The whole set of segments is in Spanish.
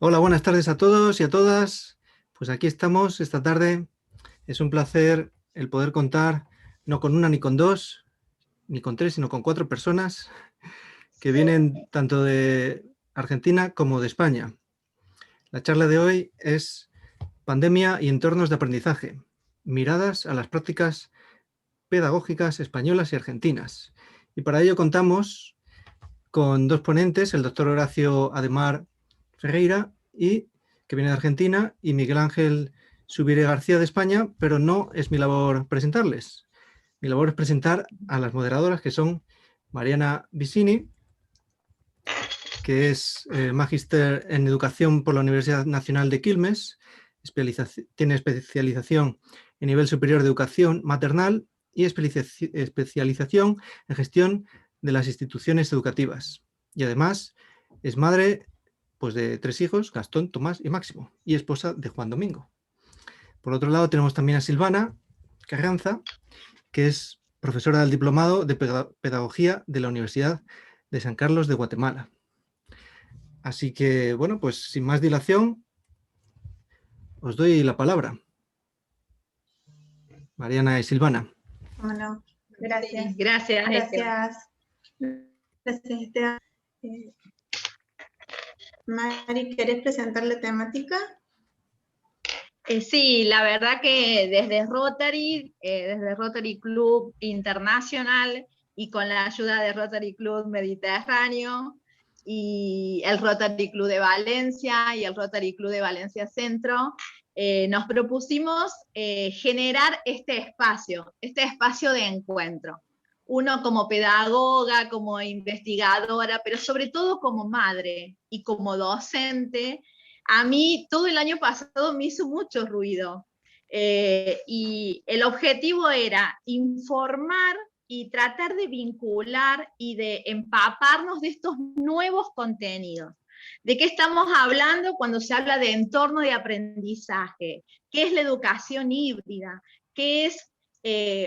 Hola, buenas tardes a todos y a todas. Pues aquí estamos esta tarde. Es un placer el poder contar no con una ni con dos, ni con tres, sino con 4 personas que vienen tanto de Argentina como de España. La charla de hoy es Pandemia y entornos de aprendizaje, miradas a las prácticas pedagógicas españolas y argentinas. Y para ello contamos con 2 ponentes, el doctor Horacio Ademar Ferreira, que viene de Argentina, y Miguel Ángel Subire García de España, pero no es mi labor presentarles. Mi labor es presentar a las moderadoras, que son Mariana Vicini, que es magíster en educación por la Universidad Nacional de Quilmes, tiene especialización en nivel superior de educación maternal y especialización en gestión de las instituciones educativas. Y además es madre pues, de 3 hijos, Gastón, Tomás y Máximo, y esposa de Juan Domingo. Por otro lado tenemos también a Silvana Carranza, que es profesora del Diplomado de Pedagogía de la Universidad de San Carlos de Guatemala. Así que, bueno, pues sin más dilación, os doy la palabra. Mariana y Silvana. Bueno, gracias. Sí, gracias. Gracias, Esteban. Mari, ¿querés presentar la temática? Sí, la verdad que desde Rotary Club Internacional y con la ayuda de Rotary Club Mediterráneo y el Rotary Club de Valencia y el Rotary Club de Valencia Centro, nos propusimos generar este espacio de encuentro. Uno como pedagoga, como investigadora, pero sobre todo como madre y como docente. A mí todo el año pasado me hizo mucho ruido y el objetivo era informar y tratar de vincular y de empaparnos de estos nuevos contenidos. ¿De qué estamos hablando cuando se habla de entorno de aprendizaje? ¿Qué es la educación híbrida? ¿Qué es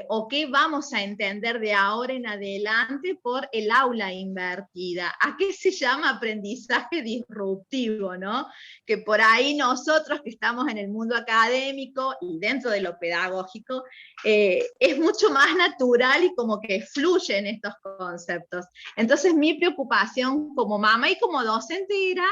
o qué vamos a entender de ahora en adelante por el aula invertida? ¿A qué se llama aprendizaje disruptivo, no? Que por ahí nosotros que estamos en el mundo académico y dentro de lo pedagógico, es mucho más natural y como que fluyen estos conceptos. Entonces mi preocupación como mamá y como docente era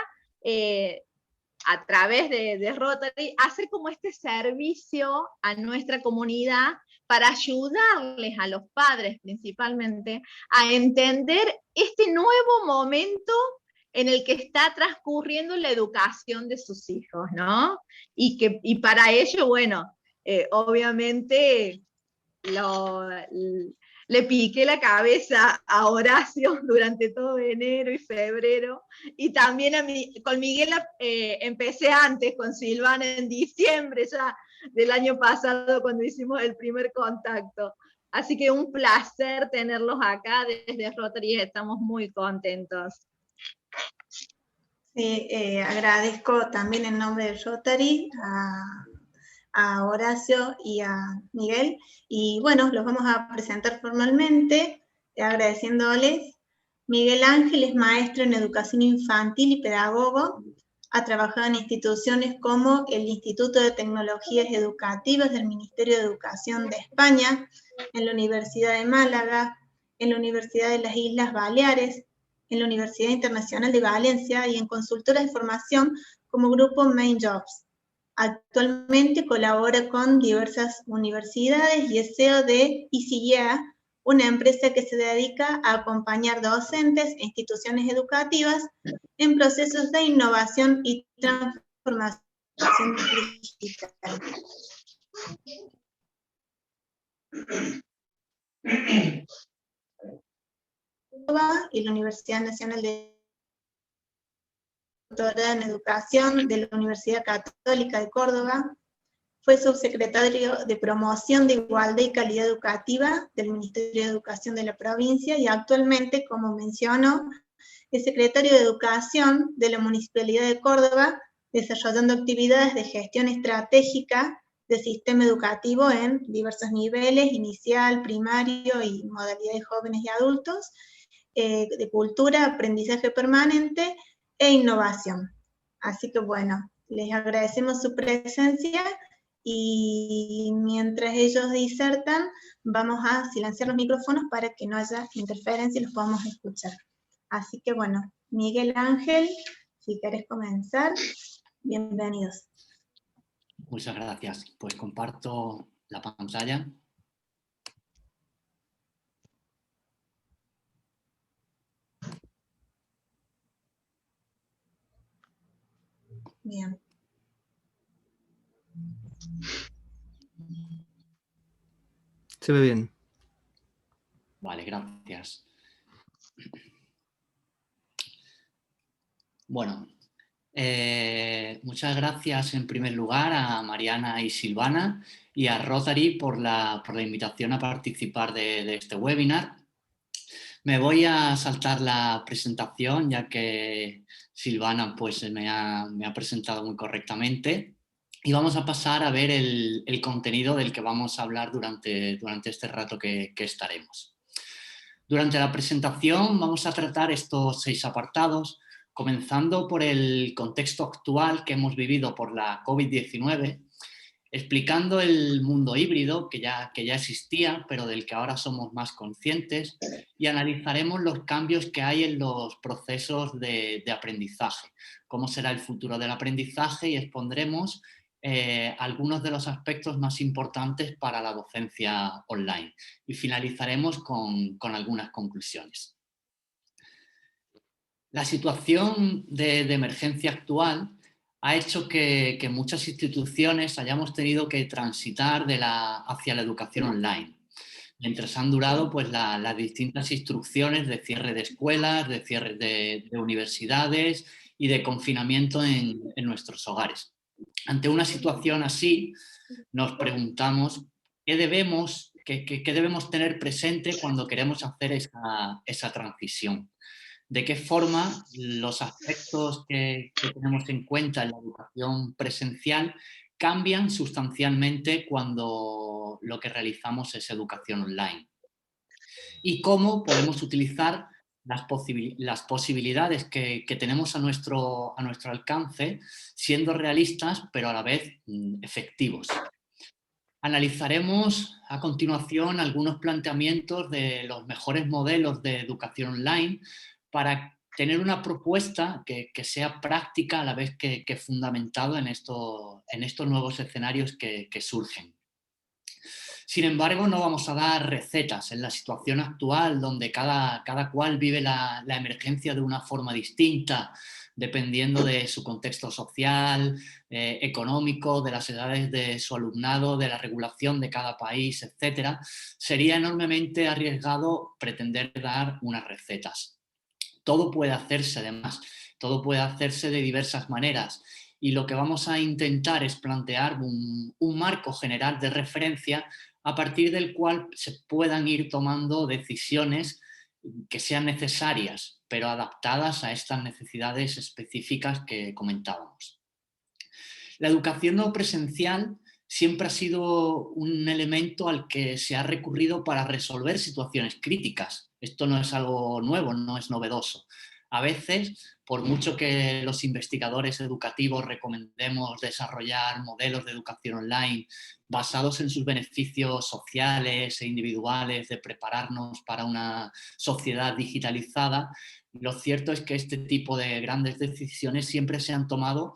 a través de Rotary, hacer como este servicio a nuestra comunidad para ayudarles a los padres principalmente a entender este nuevo momento en el que está transcurriendo la educación de sus hijos, ¿no? Y para ello, bueno, obviamente le piqué la cabeza a Horacio durante todo enero y febrero, y también con Miguel empecé antes, con Silvana en diciembre ya del año pasado cuando hicimos el primer contacto. Así que un placer tenerlos acá desde Rotary, estamos muy contentos. Sí, agradezco también en nombre de Rotary a Horacio y a Miguel, y bueno, los vamos a presentar formalmente, agradeciéndoles. Miguel Ángel es maestro en educación infantil y pedagogo, ha trabajado en instituciones como el Instituto de Tecnologías Educativas del Ministerio de Educación de España, en la Universidad de Málaga, en la Universidad de las Islas Baleares, en la Universidad Internacional de Valencia y en consultoras de formación como Grupo Main Jobs. Actualmente colabora con diversas universidades y es CEO de EasyYea, una empresa que se dedica a acompañar docentes e instituciones educativas en procesos de innovación y transformación digital. Y la Universidad Nacional de Doctorado en Educación de la Universidad Católica de Córdoba. Fue subsecretario de Promoción de Igualdad y Calidad Educativa del Ministerio de Educación de la provincia y actualmente, como mencionó, es secretario de Educación de la Municipalidad de Córdoba, desarrollando actividades de gestión estratégica de sistema educativo en diversos niveles, inicial, primario y modalidades jóvenes y adultos, de cultura, aprendizaje permanente e innovación. Así que bueno, les agradecemos su presencia y mientras ellos disertan, vamos a silenciar los micrófonos para que no haya interferencia y los podamos escuchar. Así que bueno, Miguel Ángel, si querés comenzar, bienvenidos. Muchas gracias. Pues comparto la pantalla. Bien. Se ve bien. Vale, gracias. Bueno, muchas gracias en primer lugar a Mariana y Silvana y a Rotary por la invitación a participar de este webinar. Me voy a saltar la presentación ya que Silvana pues, me ha presentado muy correctamente y vamos a pasar a ver el contenido del que vamos a hablar durante este rato que estaremos. Durante la presentación vamos a tratar estos 6 apartados, comenzando por el contexto actual que hemos vivido por la COVID-19, explicando el mundo híbrido que ya existía, pero del que ahora somos más conscientes, y analizaremos los cambios que hay en los procesos de aprendizaje, cómo será el futuro del aprendizaje y expondremos algunos de los aspectos más importantes para la docencia online. Y finalizaremos con algunas conclusiones. La situación de emergencia actual ha hecho que muchas instituciones hayamos tenido que transitar hacia la educación online. Mientras han durado pues, las distintas instrucciones de cierre de escuelas, de cierre de universidades y de confinamiento en nuestros hogares. Ante una situación así, nos preguntamos qué debemos tener presente cuando queremos hacer esa transición. De qué forma los aspectos que tenemos en cuenta en la educación presencial cambian sustancialmente cuando lo que realizamos es educación online. Y cómo podemos utilizar las posibilidades que tenemos a nuestro alcance, siendo realistas, pero a la vez efectivos. Analizaremos a continuación algunos planteamientos de los mejores modelos de educación online para tener una propuesta que sea práctica a la vez que fundamentado en estos nuevos escenarios que surgen. Sin embargo, no vamos a dar recetas en la situación actual donde cada cual vive la emergencia de una forma distinta, dependiendo de su contexto social, económico, de las edades de su alumnado, de la regulación de cada país, etc. Sería enormemente arriesgado pretender dar unas recetas. Todo puede hacerse además, todo puede hacerse de diversas maneras. Y lo que vamos a intentar es plantear un marco general de referencia a partir del cual se puedan ir tomando decisiones que sean necesarias, pero adaptadas a estas necesidades específicas que comentábamos. La educación no presencial siempre ha sido un elemento al que se ha recurrido para resolver situaciones críticas. Esto no es algo nuevo, no es novedoso. A veces, por mucho que los investigadores educativos recomendemos desarrollar modelos de educación online basados en sus beneficios sociales e individuales de prepararnos para una sociedad digitalizada, lo cierto es que este tipo de grandes decisiones siempre se han tomado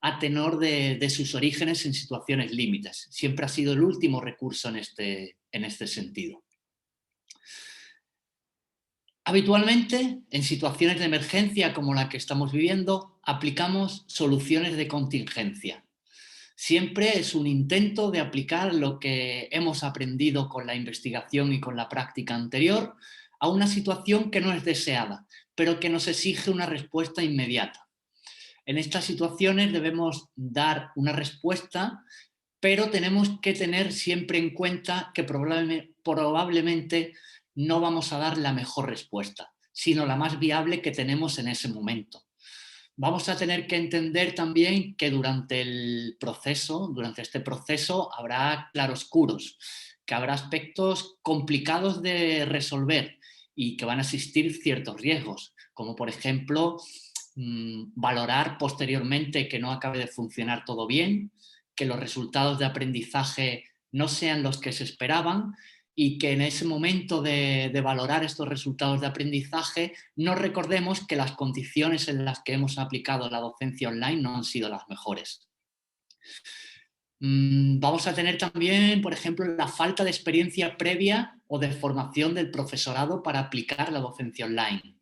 a tenor de sus orígenes en situaciones límites. Siempre ha sido el último recurso en este sentido. Habitualmente, en situaciones de emergencia como la que estamos viviendo, aplicamos soluciones de contingencia. Siempre es un intento de aplicar lo que hemos aprendido con la investigación y con la práctica anterior a una situación que no es deseada, pero que nos exige una respuesta inmediata. En estas situaciones debemos dar una respuesta, pero tenemos que tener siempre en cuenta que probablemente no vamos a dar la mejor respuesta, sino la más viable que tenemos en ese momento. Vamos a tener que entender también que durante este proceso habrá claroscuros, que habrá aspectos complicados de resolver y que van a existir ciertos riesgos, como por ejemplo valorar posteriormente que no acabe de funcionar todo bien, que los resultados de aprendizaje no sean los que se esperaban y que en ese momento de valorar estos resultados de aprendizaje no recordemos que las condiciones en las que hemos aplicado la docencia online no han sido las mejores. Vamos a tener también, por ejemplo, la falta de experiencia previa o de formación del profesorado para aplicar la docencia online.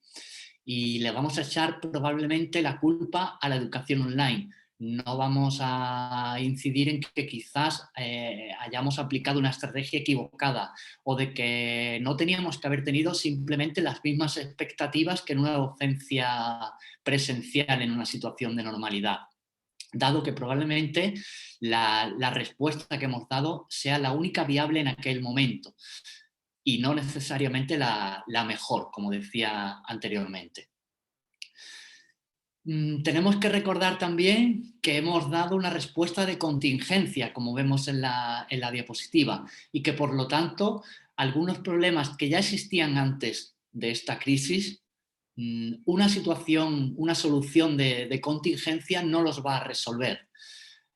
Y le vamos a echar probablemente la culpa a la educación online. No vamos a incidir en que quizás hayamos aplicado una estrategia equivocada o de que no teníamos que haber tenido simplemente las mismas expectativas que en una docencia presencial en una situación de normalidad, dado que probablemente la respuesta que hemos dado sea la única viable en aquel momento y no necesariamente la mejor, como decía anteriormente. Tenemos que recordar también que hemos dado una respuesta de contingencia, como vemos en la diapositiva, y que por lo tanto algunos problemas que ya existían antes de esta crisis, una solución de contingencia no los va a resolver.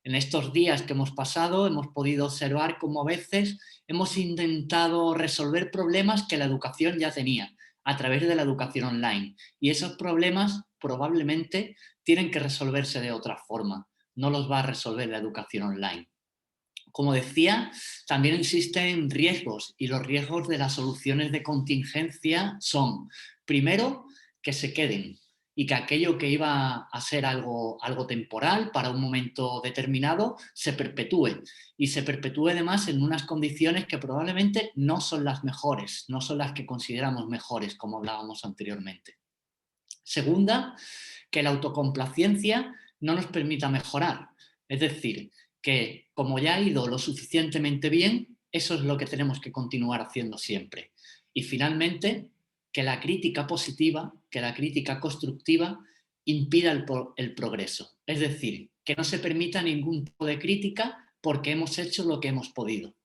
En estos días que hemos pasado hemos podido observar cómo a veces hemos intentado resolver problemas que la educación ya tenía a través de la educación online. Y esos problemas probablemente tienen que resolverse de otra forma. No los va a resolver la educación online. Como decía, también existen riesgos y los riesgos de las soluciones de contingencia son, primero, que se queden y que aquello que iba a ser algo temporal para un momento determinado se perpetúe y se perpetúe además en unas condiciones que probablemente no son las mejores, no son las que consideramos mejores, como hablábamos anteriormente. Segunda, que la autocomplacencia no nos permita mejorar, es decir, que como ya ha ido lo suficientemente bien, eso es lo que tenemos que continuar haciendo siempre. Y finalmente, que la crítica positiva, que la crítica constructiva impida el progreso. Es decir, que no se permita ningún tipo de crítica porque hemos hecho lo que hemos podido.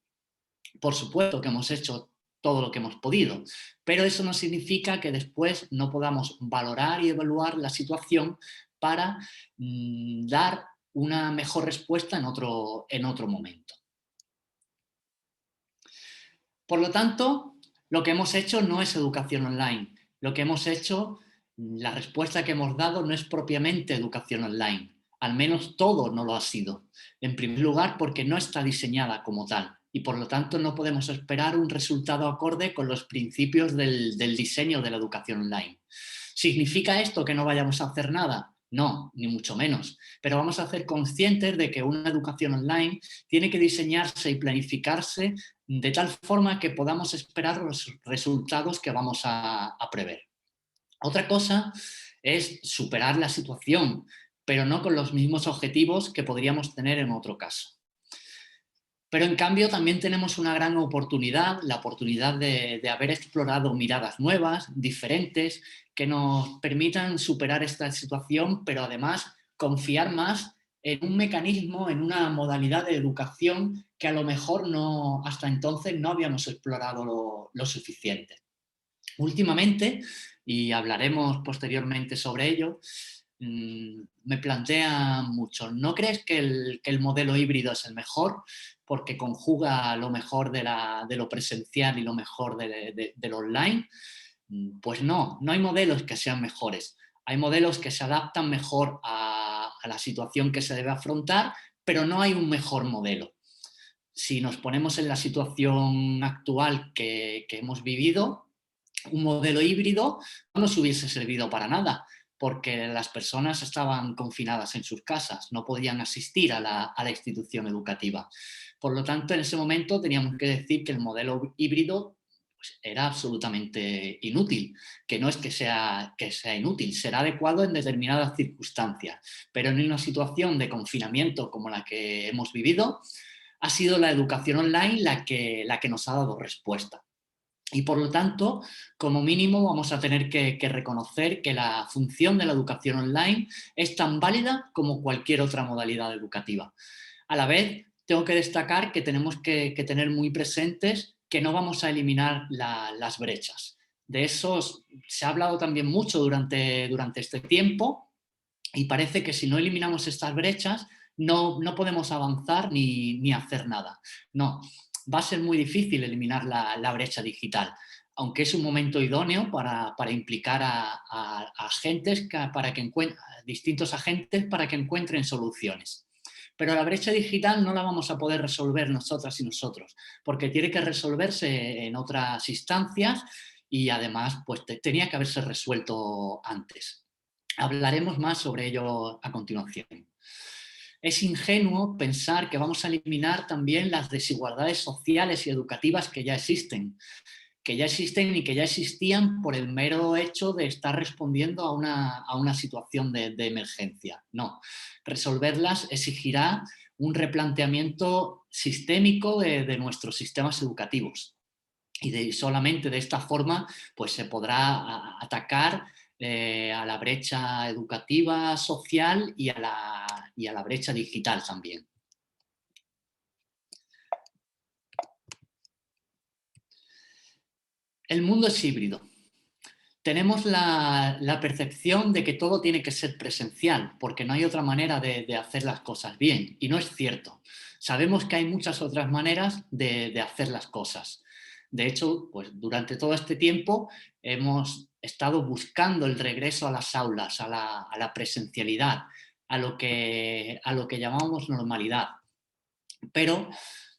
Por supuesto que hemos hecho todo lo que hemos podido, pero eso no significa que después no podamos valorar y evaluar la situación para dar una mejor respuesta en otro momento. Por lo tanto, lo que hemos hecho no es educación online. Lo que hemos hecho, la respuesta que hemos dado no es propiamente educación online. Al menos todo no lo ha sido. En primer lugar, porque no está diseñada como tal y por lo tanto no podemos esperar un resultado acorde con los principios del diseño de la educación online. ¿Significa esto que no vayamos a hacer nada? No, ni mucho menos. Pero vamos a ser conscientes de que una educación online tiene que diseñarse y planificarse de tal forma que podamos esperar los resultados que vamos a prever. Otra cosa es superar la situación, pero no con los mismos objetivos que podríamos tener en otro caso. Pero en cambio también tenemos una gran oportunidad, la oportunidad de haber explorado miradas nuevas, diferentes, que nos permitan superar esta situación, pero además confiar más en un mecanismo, en una modalidad de educación que a lo mejor hasta entonces no habíamos explorado lo suficiente. Últimamente, y hablaremos posteriormente sobre ello, me plantea mucho, ¿no crees que el modelo híbrido es el mejor? Porque conjuga lo mejor de lo presencial y lo mejor de lo online. Pues no hay modelos que sean mejores. Hay modelos que se adaptan mejor a la situación que se debe afrontar, pero no hay un mejor modelo. Si nos ponemos en la situación actual que hemos vivido, un modelo híbrido no nos hubiese servido para nada, porque las personas estaban confinadas en sus casas, no podían asistir a la institución educativa. Por lo tanto, en ese momento teníamos que decir que el modelo híbrido era absolutamente inútil, que no es que sea inútil, será adecuado en determinadas circunstancias, pero en una situación de confinamiento como la que hemos vivido, ha sido la educación online la que nos ha dado respuesta. Y por lo tanto, como mínimo, vamos a tener que reconocer que la función de la educación online es tan válida como cualquier otra modalidad educativa. A la vez, tengo que destacar que tenemos que tener muy presentes que no vamos a eliminar las brechas. De eso se ha hablado también mucho durante este tiempo Y parece que si no eliminamos estas brechas, no podemos avanzar ni hacer nada. No, va a ser muy difícil eliminar la brecha digital, aunque es un momento idóneo para implicar a agentes, distintos agentes para que encuentren soluciones. Pero la brecha digital no la vamos a poder resolver nosotras y nosotros, porque tiene que resolverse en otras instancias y además pues, tenía que haberse resuelto antes. Hablaremos más sobre ello a continuación. Es ingenuo pensar que vamos a eliminar también las desigualdades sociales y educativas que ya existen y que ya existían por el mero hecho de estar respondiendo a una situación de emergencia. No, resolverlas exigirá un replanteamiento sistémico de nuestros sistemas educativos. Y solamente de esta forma pues, se podrá atacar a la brecha educativa, social y a la brecha digital también. El mundo es híbrido. Tenemos la percepción de que todo tiene que ser presencial, porque no hay otra manera de hacer las cosas bien. Y no es cierto. Sabemos que hay muchas otras maneras de hacer las cosas. De hecho, pues durante todo este tiempo hemos estado buscando el regreso a las aulas, a la presencialidad, a lo que llamamos normalidad. Pero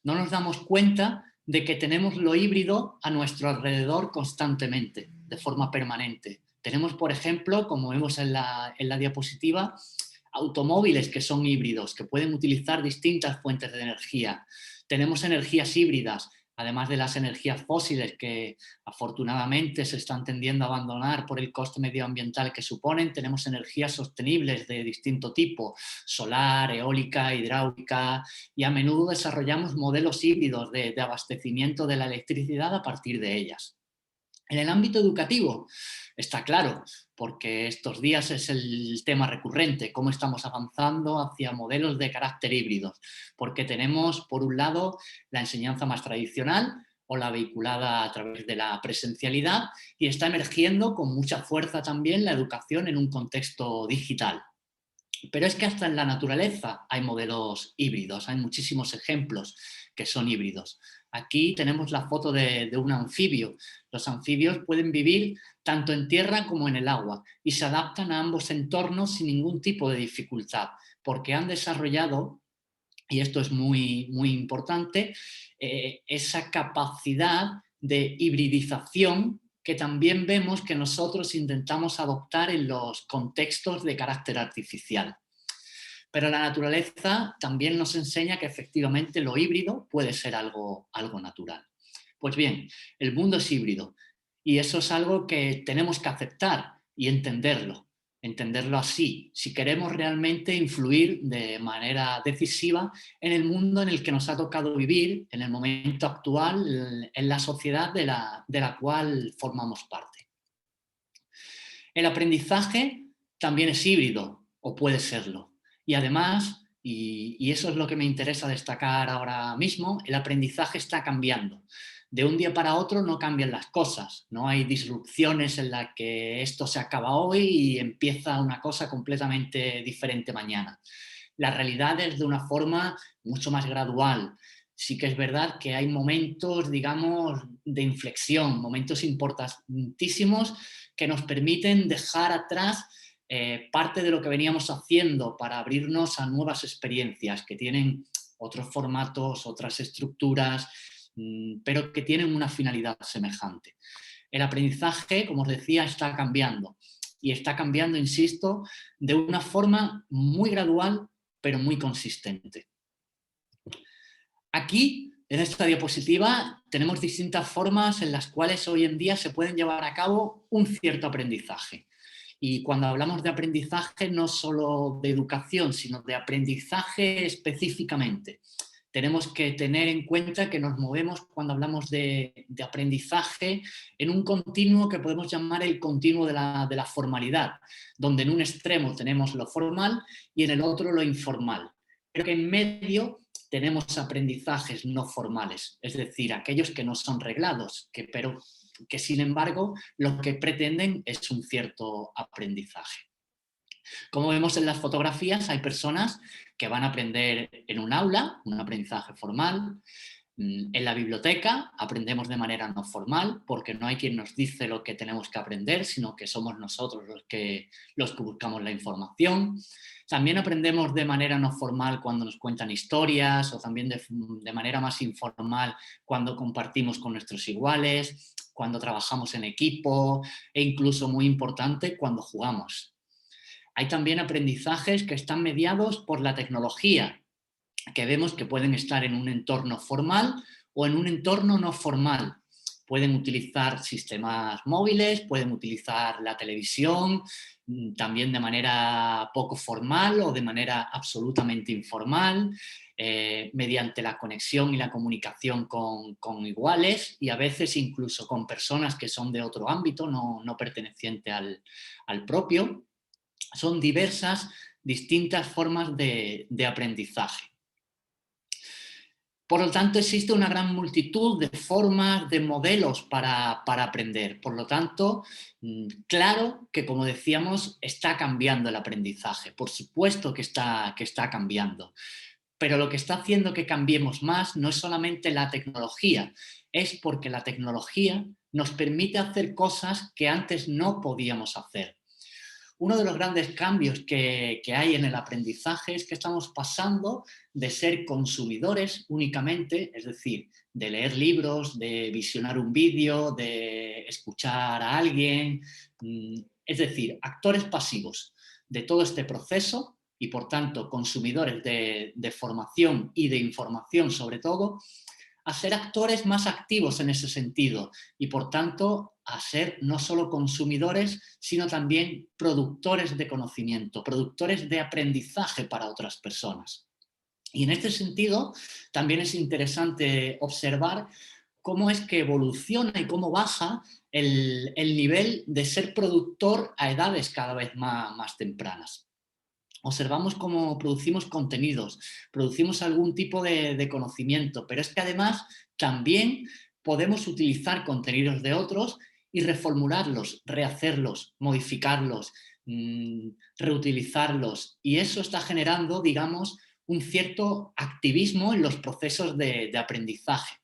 no nos damos cuenta de que tenemos lo híbrido a nuestro alrededor constantemente, de forma permanente. Tenemos, por ejemplo, como vemos en la diapositiva, automóviles que son híbridos, que pueden utilizar distintas fuentes de energía. Tenemos energías híbridas, además de las energías fósiles que afortunadamente se están tendiendo a abandonar por el coste medioambiental que suponen. Tenemos energías sostenibles de distinto tipo, solar, eólica, hidráulica, y a menudo desarrollamos modelos híbridos de abastecimiento de la electricidad a partir de ellas. En el ámbito educativo está claro, porque estos días es el tema recurrente, cómo estamos avanzando hacia modelos de carácter híbrido, porque tenemos, por un lado, la enseñanza más tradicional o la vehiculada a través de la presencialidad, y está emergiendo con mucha fuerza también la educación en un contexto digital. Pero es que hasta en la naturaleza hay modelos híbridos, hay muchísimos ejemplos que son híbridos. Aquí tenemos la foto de un anfibio. Los anfibios pueden vivir tanto en tierra como en el agua y se adaptan a ambos entornos sin ningún tipo de dificultad, porque han desarrollado, y esto es muy, muy importante, esa capacidad de hibridización que también vemos que nosotros intentamos adoptar en los contextos de carácter artificial. Pero la naturaleza también nos enseña que efectivamente lo híbrido puede ser algo natural. Pues bien, el mundo es híbrido y eso es algo que tenemos que aceptar y entenderlo así, si queremos realmente influir de manera decisiva en el mundo en el que nos ha tocado vivir, en el momento actual, en la sociedad de la cual formamos parte. El aprendizaje también es híbrido, o puede serlo. Y además, y eso es lo que me interesa destacar ahora mismo, el aprendizaje está cambiando. De un día para otro no cambian las cosas, no hay disrupciones en las que esto se acaba hoy y empieza una cosa completamente diferente mañana. La realidad es de una forma mucho más gradual. Sí que es verdad que hay momentos, digamos, de inflexión, momentos importantísimos que nos permiten dejar atrás parte de lo que veníamos haciendo para abrirnos a nuevas experiencias que tienen otros formatos, otras estructuras, pero que tienen una finalidad semejante. El aprendizaje, como os decía, está cambiando. Y está cambiando, insisto, de una forma muy gradual, pero muy consistente. Aquí, en esta diapositiva, tenemos distintas formas en las cuales hoy en día se pueden llevar a cabo un cierto aprendizaje. Y cuando hablamos de aprendizaje, no solo de educación, sino de aprendizaje específicamente. Tenemos que tener en cuenta que nos movemos cuando hablamos de aprendizaje en un continuo que podemos llamar el continuo de la formalidad, donde en un extremo tenemos lo formal y en el otro lo informal. Pero que en medio tenemos aprendizajes no formales, es decir, aquellos que no son reglados, pero que sin embargo lo que pretenden es un cierto aprendizaje. Como vemos en las fotografías, hay personas que van a aprender en un aula, un aprendizaje formal. En la biblioteca aprendemos de manera no formal, porque no hay quien nos dice lo que tenemos que aprender, sino que somos nosotros los que buscamos la información. También aprendemos de manera no formal cuando nos cuentan historias, o también de manera más informal cuando compartimos con nuestros iguales, cuando trabajamos en equipo, e incluso, muy importante, cuando jugamos. Hay también aprendizajes que están mediados por la tecnología, que vemos que pueden estar en un entorno formal o en un entorno no formal. Pueden utilizar sistemas móviles, pueden utilizar la televisión, también de manera poco formal o de manera absolutamente informal, mediante la conexión y la comunicación con iguales, y a veces incluso con personas que son de otro ámbito, no perteneciente al propio. Son diversas, distintas formas de aprendizaje. Por lo tanto, existe una gran multitud de formas, de modelos para aprender. Por lo tanto, claro que, como decíamos, está cambiando el aprendizaje. Por supuesto que está cambiando. Pero lo que está haciendo que cambiemos más no es solamente la tecnología, es porque la tecnología nos permite hacer cosas que antes no podíamos hacer. Uno de los grandes cambios que hay en el aprendizaje es que estamos pasando de ser consumidores únicamente, es decir, de leer libros, de visionar un vídeo, de escuchar a alguien, es decir, actores pasivos de todo este proceso y, por tanto, consumidores de formación y de información sobre todo, a ser actores más activos en ese sentido y, por tanto, a ser no solo consumidores, sino también productores de conocimiento, productores de aprendizaje para otras personas. Y en este sentido, también es interesante observar cómo es que evoluciona y cómo baja el nivel de ser productor a edades cada vez más tempranas. Observamos cómo producimos contenidos, producimos algún tipo de conocimiento, pero es que además también podemos utilizar contenidos de otros y reformularlos, rehacerlos, modificarlos, reutilizarlos. Y eso está generando, digamos, un cierto activismo en los procesos de aprendizaje.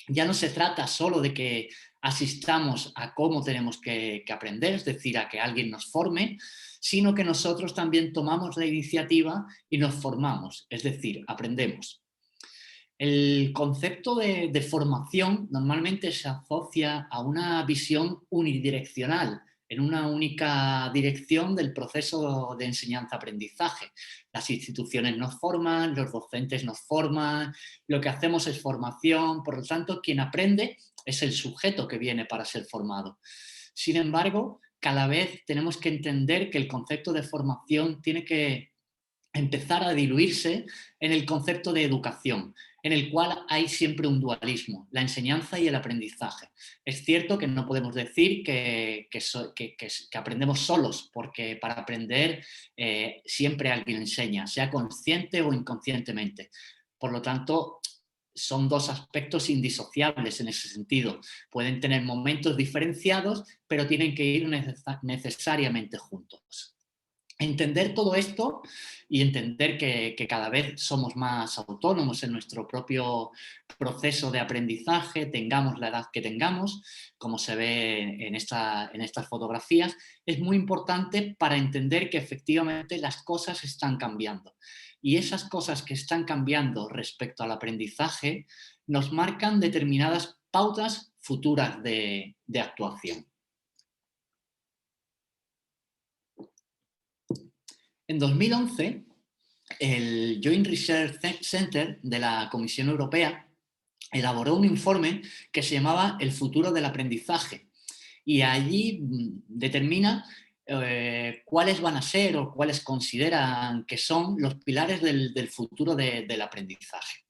Ya no se trata solo de que asistamos a cómo tenemos que aprender, es decir, a que alguien nos forme, sino que nosotros también tomamos la iniciativa y nos formamos, es decir, aprendemos. El concepto de formación normalmente se asocia a una visión unidireccional, en una única dirección del proceso de enseñanza-aprendizaje. Las instituciones nos forman, los docentes nos forman, lo que hacemos es formación, por lo tanto, quien aprende es el sujeto que viene para ser formado. Sin embargo, cada vez tenemos que entender que el concepto de formación tiene que empezar a diluirse en el concepto de educación, en el cual hay siempre un dualismo, la enseñanza y el aprendizaje. Es cierto que no podemos decir que aprendemos solos, porque para aprender siempre alguien enseña, sea consciente o inconscientemente. Por lo tanto, son dos aspectos indisociables en ese sentido. Pueden tener momentos diferenciados, pero tienen que ir necesariamente juntos. Entender todo esto y entender que cada vez somos más autónomos en nuestro propio proceso de aprendizaje, tengamos la edad que tengamos, como se ve en estas fotografías, es muy importante para entender que efectivamente las cosas están cambiando. Y esas cosas que están cambiando respecto al aprendizaje nos marcan determinadas pautas futuras de actuación. En 2011, el Joint Research Center de la Comisión Europea elaboró un informe que se llamaba El futuro del aprendizaje, y allí determina cuáles van a ser o cuáles consideran que son los pilares del futuro del aprendizaje.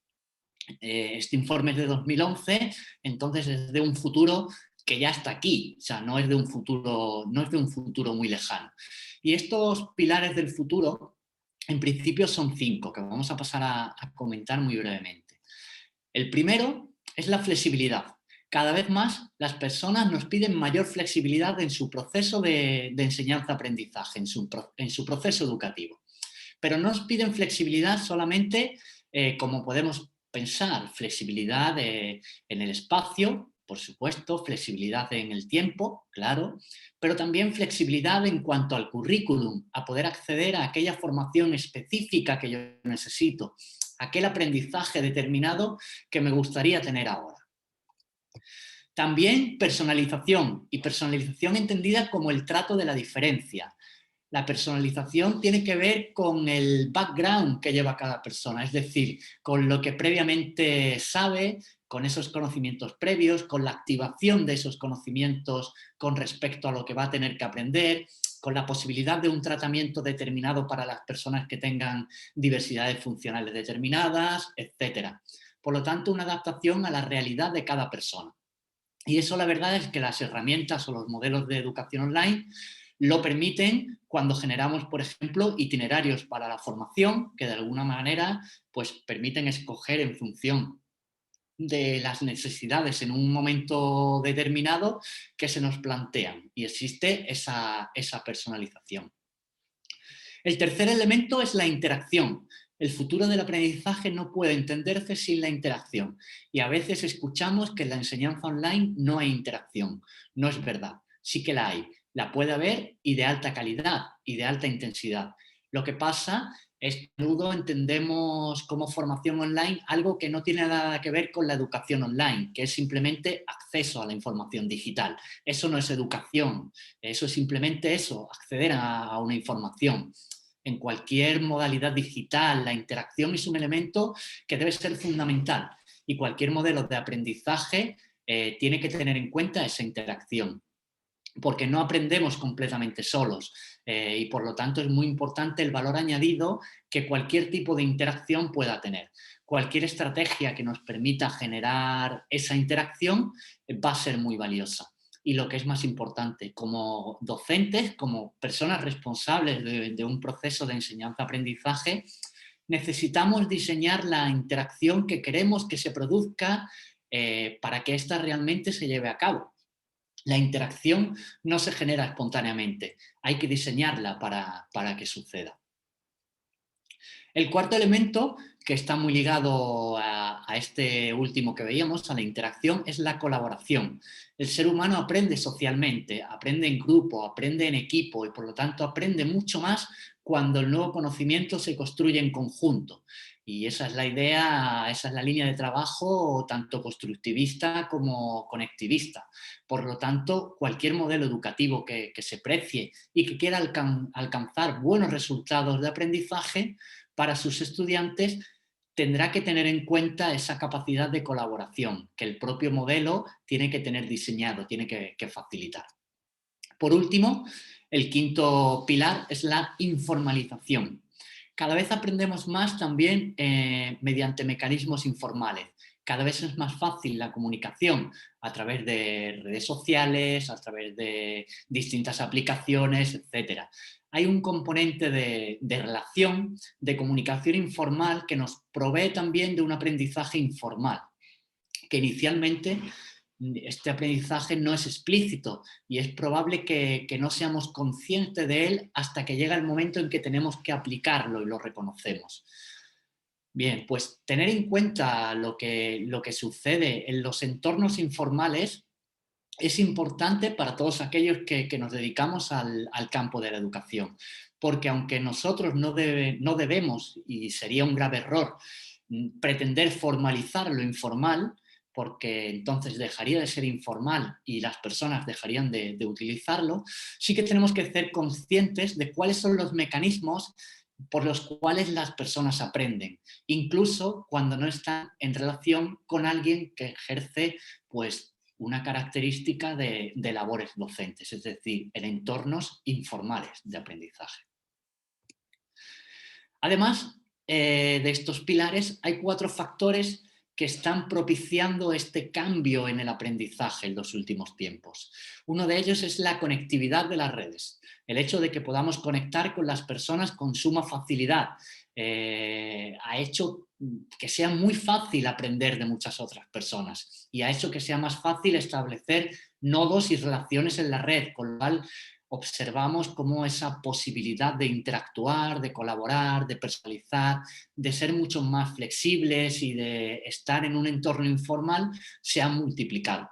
Este informe es de 2011, entonces es de un futuro que ya está aquí, o sea, no es de un futuro muy lejano. Y estos pilares del futuro, en principio, son 5, que vamos a pasar a comentar muy brevemente. El primero es la flexibilidad. Cada vez más las personas nos piden mayor flexibilidad en su proceso de enseñanza-aprendizaje, en su proceso educativo. Pero no nos piden flexibilidad solamente como podemos pensar, flexibilidad en el espacio, por supuesto, flexibilidad en el tiempo, claro, pero también flexibilidad en cuanto al currículum, a poder acceder a aquella formación específica que yo necesito, aquel aprendizaje determinado que me gustaría tener ahora. También personalización, y personalización entendida como el trato de la diferencia. La personalización tiene que ver con el background que lleva cada persona, es decir, con lo que previamente sabe, con esos conocimientos previos, con la activación de esos conocimientos con respecto a lo que va a tener que aprender, con la posibilidad de un tratamiento determinado para las personas que tengan diversidades funcionales determinadas, etc. Por lo tanto, una adaptación a la realidad de cada persona. Y eso la verdad es que las herramientas o los modelos de educación online lo permiten cuando generamos, por ejemplo, itinerarios para la formación que de alguna manera pues, permiten escoger en función de las necesidades en un momento determinado que se nos plantean y existe esa personalización. El tercer elemento es la interacción. El futuro del aprendizaje no puede entenderse sin la interacción y a veces escuchamos que en la enseñanza online no hay interacción. No es verdad, sí que la hay. La puede haber y de alta calidad y de alta intensidad. Lo que pasa es que a menudo entendemos como formación online algo que no tiene nada que ver con la educación online, que es simplemente acceso a la información digital. Eso no es educación, eso es simplemente eso, acceder a una información. En cualquier modalidad digital, la interacción es un elemento que debe ser fundamental y cualquier modelo de aprendizaje tiene que tener en cuenta esa interacción, porque no aprendemos completamente solos y por lo tanto es muy importante el valor añadido que cualquier tipo de interacción pueda tener. Cualquier estrategia que nos permita generar esa interacción va a ser muy valiosa. Y lo que es más importante, como docentes, como personas responsables de un proceso de enseñanza-aprendizaje, necesitamos diseñar la interacción que queremos que se produzca para que ésta realmente se lleve a cabo. La interacción no se genera espontáneamente, hay que diseñarla para que suceda. El cuarto elemento, que está muy ligado a este último que veíamos, a la interacción, es la colaboración. El ser humano aprende socialmente, aprende en grupo, aprende en equipo y por lo tanto aprende mucho más cuando el nuevo conocimiento se construye en conjunto. Y esa es la idea, esa es la línea de trabajo tanto constructivista como conectivista. Por lo tanto, cualquier modelo educativo que se precie y que quiera alcanzar buenos resultados de aprendizaje para sus estudiantes tendrá que tener en cuenta esa capacidad de colaboración que el propio modelo tiene que tener diseñado, tiene que facilitar. Por último, el quinto pilar es la informalización. Cada vez aprendemos más también mediante mecanismos informales. Cada vez es más fácil la comunicación a través de redes sociales, a través de distintas aplicaciones, etc. Hay un componente de relación, de comunicación informal que nos provee también de un aprendizaje informal, que inicialmente este aprendizaje no es explícito y es probable que no seamos conscientes de él hasta que llega el momento en que tenemos que aplicarlo y lo reconocemos. Bien, pues tener en cuenta lo que sucede en los entornos informales es importante para todos aquellos que nos dedicamos al campo de la educación, porque aunque nosotros no debemos, y sería un grave error, pretender formalizar lo informal, porque entonces dejaría de ser informal y las personas dejarían de utilizarlo, sí que tenemos que ser conscientes de cuáles son los mecanismos por los cuales las personas aprenden, incluso cuando no están en relación con alguien que ejerce pues, una característica de labores docentes, es decir, en entornos informales de aprendizaje. Además de estos pilares, hay 4 factores que están propiciando este cambio en el aprendizaje en los últimos tiempos. Uno de ellos es la conectividad de las redes, el hecho de que podamos conectar con las personas con suma facilidad. Ha hecho que sea muy fácil aprender de muchas otras personas y ha hecho que sea más fácil establecer nodos y relaciones en la red, con lo cual observamos cómo esa posibilidad de interactuar, de colaborar, de personalizar, de ser mucho más flexibles y de estar en un entorno informal se ha multiplicado.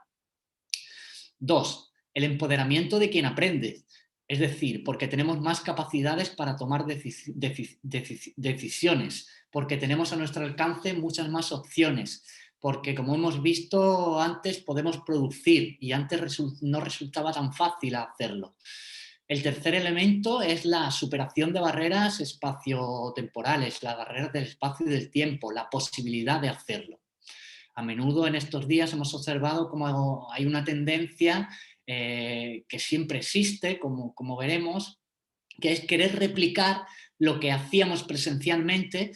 2. El empoderamiento de quien aprende. Es decir, porque tenemos más capacidades para tomar decisiones, porque tenemos a nuestro alcance muchas más opciones, porque como hemos visto antes podemos producir y antes no resultaba tan fácil hacerlo. El tercer elemento es la superación de barreras espaciotemporales, las barreras del espacio y del tiempo, la posibilidad de hacerlo. A menudo en estos días hemos observado cómo hay una tendencia que siempre existe, como veremos, que es querer replicar lo que hacíamos presencialmente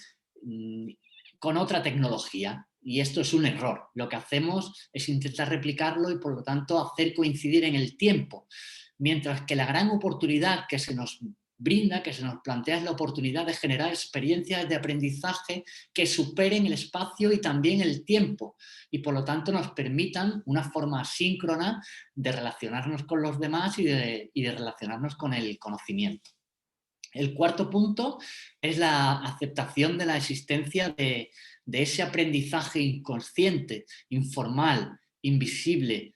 con otra tecnología. Y esto es un error. Lo que hacemos es intentar replicarlo y por lo tanto hacer coincidir en el tiempo. Mientras que la gran oportunidad que se nos brinda, que se nos plantea, es la oportunidad de generar experiencias de aprendizaje que superen el espacio y también el tiempo y por lo tanto nos permitan una forma asíncrona de relacionarnos con los demás y de relacionarnos con el conocimiento. El cuarto punto es la aceptación de la existencia de ese aprendizaje inconsciente, informal, invisible,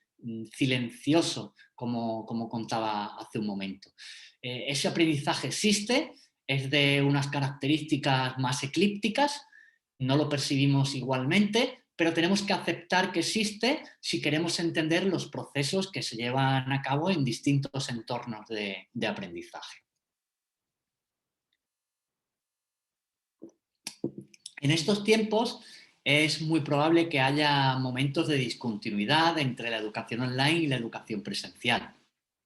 silencioso, como contaba hace un momento. Ese aprendizaje existe, es de unas características más eclípticas, no lo percibimos igualmente, pero tenemos que aceptar que existe si queremos entender los procesos que se llevan a cabo en distintos entornos de aprendizaje. En estos tiempos es muy probable que haya momentos de discontinuidad entre la educación online y la educación presencial.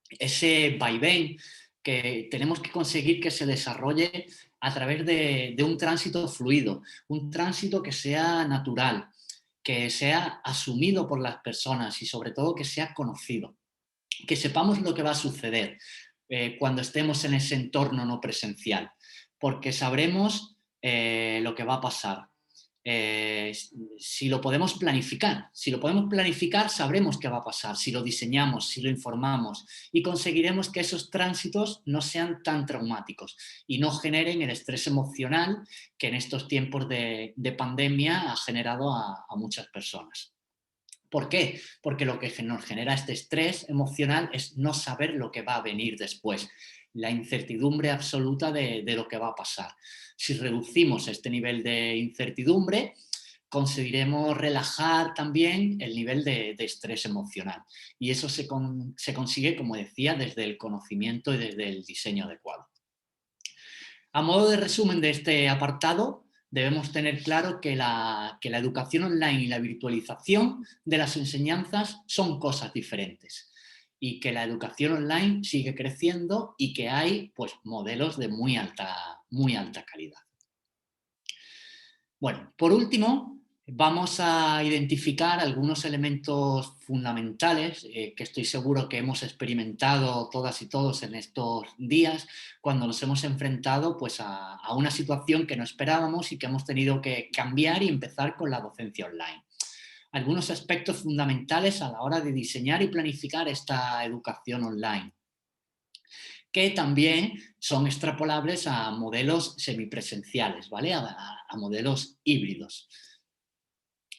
Ese vaivén que tenemos que conseguir que se desarrolle a través de un tránsito fluido, un tránsito que sea natural, que sea asumido por las personas y sobre todo que sea conocido, que sepamos lo que va a suceder cuando estemos en ese entorno no presencial, porque sabremos lo que va a pasar. Si lo podemos planificar, sabremos qué va a pasar, si lo diseñamos, si lo informamos y conseguiremos que esos tránsitos no sean tan traumáticos y no generen el estrés emocional que en estos tiempos de pandemia ha generado a muchas personas. ¿Por qué? Porque lo que nos genera este estrés emocional es no saber lo que va a venir después, la incertidumbre absoluta de lo que va a pasar. Si reducimos este nivel de incertidumbre, conseguiremos relajar también el nivel de estrés emocional. Y eso se consigue, como decía, desde el conocimiento y desde el diseño adecuado. A modo de resumen de este apartado, debemos tener claro que la educación online y la virtualización de las enseñanzas son cosas diferentes y que la educación online sigue creciendo y que hay pues, modelos de muy alta calidad. Bueno, por último, vamos a identificar algunos elementos fundamentales que estoy seguro que hemos experimentado todas y todos en estos días cuando nos hemos enfrentado pues, a una situación que no esperábamos y que hemos tenido que cambiar y empezar con la docencia online. Algunos aspectos fundamentales a la hora de diseñar y planificar esta educación online, que también son extrapolables a modelos semipresenciales, ¿vale? A modelos híbridos.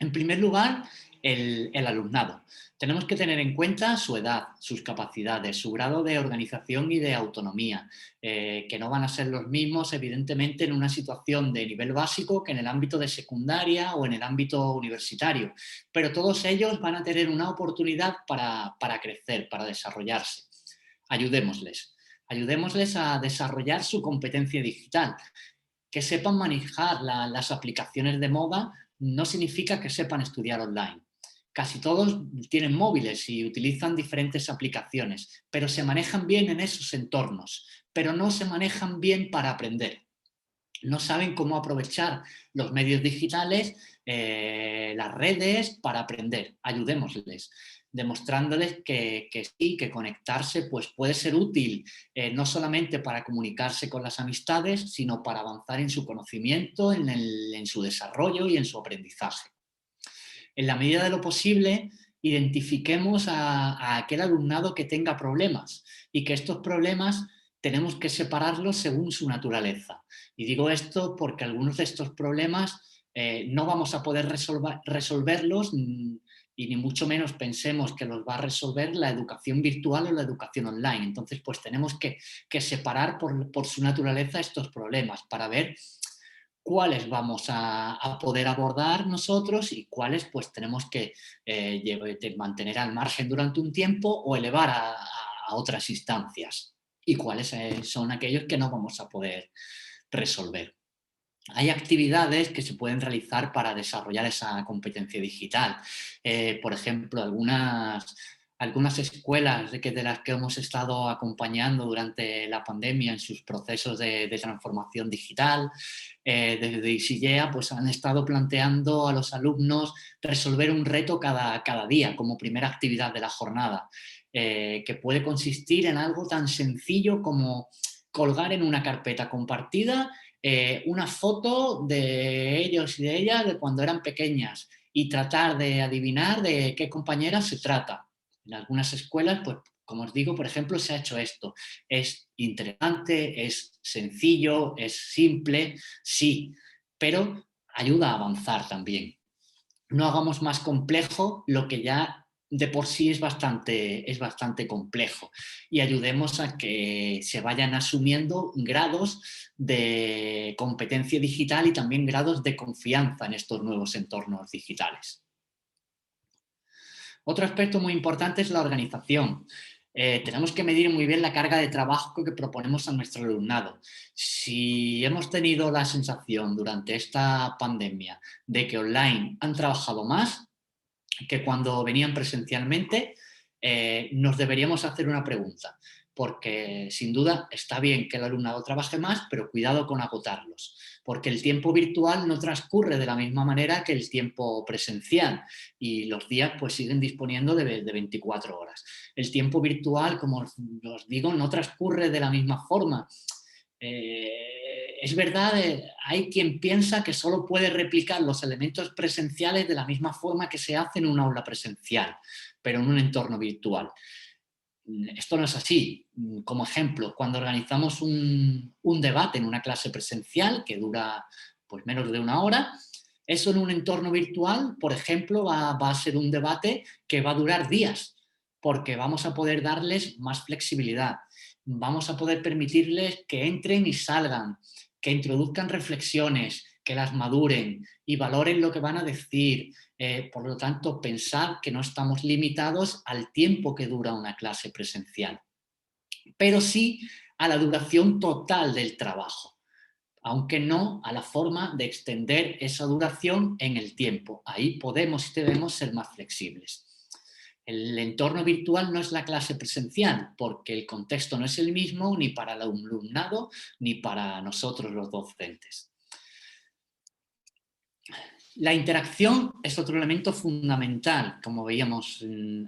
En primer lugar, el alumnado. Tenemos que tener en cuenta su edad, sus capacidades, su grado de organización y de autonomía, que no van a ser los mismos, evidentemente, en una situación de nivel básico que en el ámbito de secundaria o en el ámbito universitario. Pero todos ellos van a tener una oportunidad para crecer, para desarrollarse. Ayudémosles. Ayudémosles a desarrollar su competencia digital. Que sepan manejar las aplicaciones de moda no significa que sepan estudiar online. Casi todos tienen móviles y utilizan diferentes aplicaciones, pero se manejan bien en esos entornos, pero no se manejan bien para aprender. no saben cómo aprovechar los medios digitales, las redes para aprender. Ayudémosles, demostrándoles que sí, que conectarse pues, puede ser útil, no solamente para comunicarse con las amistades, sino para avanzar en su conocimiento, en su desarrollo y en su aprendizaje. En la medida de lo posible, identifiquemos a aquel alumnado que tenga problemas y que estos problemas tenemos que separarlos según su naturaleza. Y digo esto porque algunos de estos problemas no vamos a poder resolverlos y ni mucho menos pensemos que los va a resolver la educación virtual o la educación online. Entonces, pues tenemos que separar por su naturaleza estos problemas para ver cuáles vamos a poder abordar nosotros y cuáles pues tenemos que mantener al margen durante un tiempo o elevar a otras instancias, y cuáles son aquellos que no vamos a poder resolver. Hay actividades que se pueden realizar para desarrollar esa competencia digital. Por ejemplo, algunas escuelas de las que hemos estado acompañando durante la pandemia en sus procesos de transformación digital, desde ISIGEA, pues han estado planteando a los alumnos resolver un reto cada día como primera actividad de la jornada, que puede consistir en algo tan sencillo como colgar en una carpeta compartida una foto de ellos y de ellas de cuando eran pequeñas y tratar de adivinar de qué compañera se trata. En algunas escuelas, pues como os digo, por ejemplo, se ha hecho esto. Es interesante, es sencillo, es simple, sí, pero ayuda a avanzar también. No hagamos más complejo lo que ya de por sí es bastante complejo, y ayudemos a que se vayan asumiendo grados de competencia digital y también grados de confianza en estos nuevos entornos digitales. Otro aspecto muy importante es la organización. Tenemos que medir muy bien la carga de trabajo que proponemos a nuestro alumnado. Si hemos tenido la sensación durante esta pandemia de que online han trabajado más que cuando venían presencialmente, nos deberíamos hacer una pregunta, porque sin duda está bien que el alumnado trabaje más, pero cuidado con agotarlos, porque el tiempo virtual no transcurre de la misma manera que el tiempo presencial y los días pues siguen disponiendo de 24 horas. El tiempo virtual, como os digo, no transcurre de la misma forma. Es verdad, hay quien piensa que solo puede replicar los elementos presenciales de la misma forma que se hace en un aula presencial, pero en un entorno virtual. Esto no es así. Como ejemplo, cuando organizamos un debate en una clase presencial que dura pues, menos de una hora, eso en un entorno virtual, por ejemplo, va a ser un debate que va a durar días, porque vamos a poder darles más flexibilidad. Vamos a poder permitirles que entren y salgan, que introduzcan reflexiones, que las maduren y valoren lo que van a decir. Por lo tanto, pensar que no estamos limitados al tiempo que dura una clase presencial, pero sí a la duración total del trabajo, aunque no a la forma de extender esa duración en el tiempo. Ahí podemos y debemos ser más flexibles. El entorno virtual no es la clase presencial, porque el contexto no es el mismo ni para el alumnado ni para nosotros los docentes. La interacción es otro elemento fundamental, como veíamos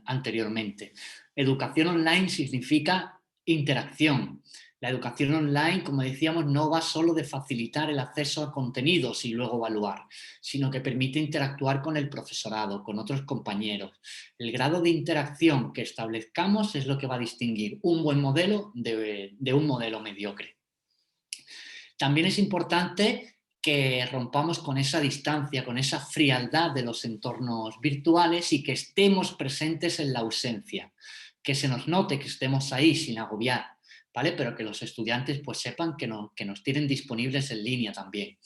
anteriormente. Educación online significa interacción. La educación online, como decíamos, no va solo de facilitar el acceso a contenidos y luego evaluar, sino que permite interactuar con el profesorado, con otros compañeros. El grado de interacción que establezcamos es lo que va a distinguir un buen modelo de un modelo mediocre. También es importante que rompamos con esa distancia, con esa frialdad de los entornos virtuales y que estemos presentes en la ausencia, que se nos note que estemos ahí sin agobiar, ¿vale? Pero que los estudiantes pues sepan que nos tienen disponibles en línea también.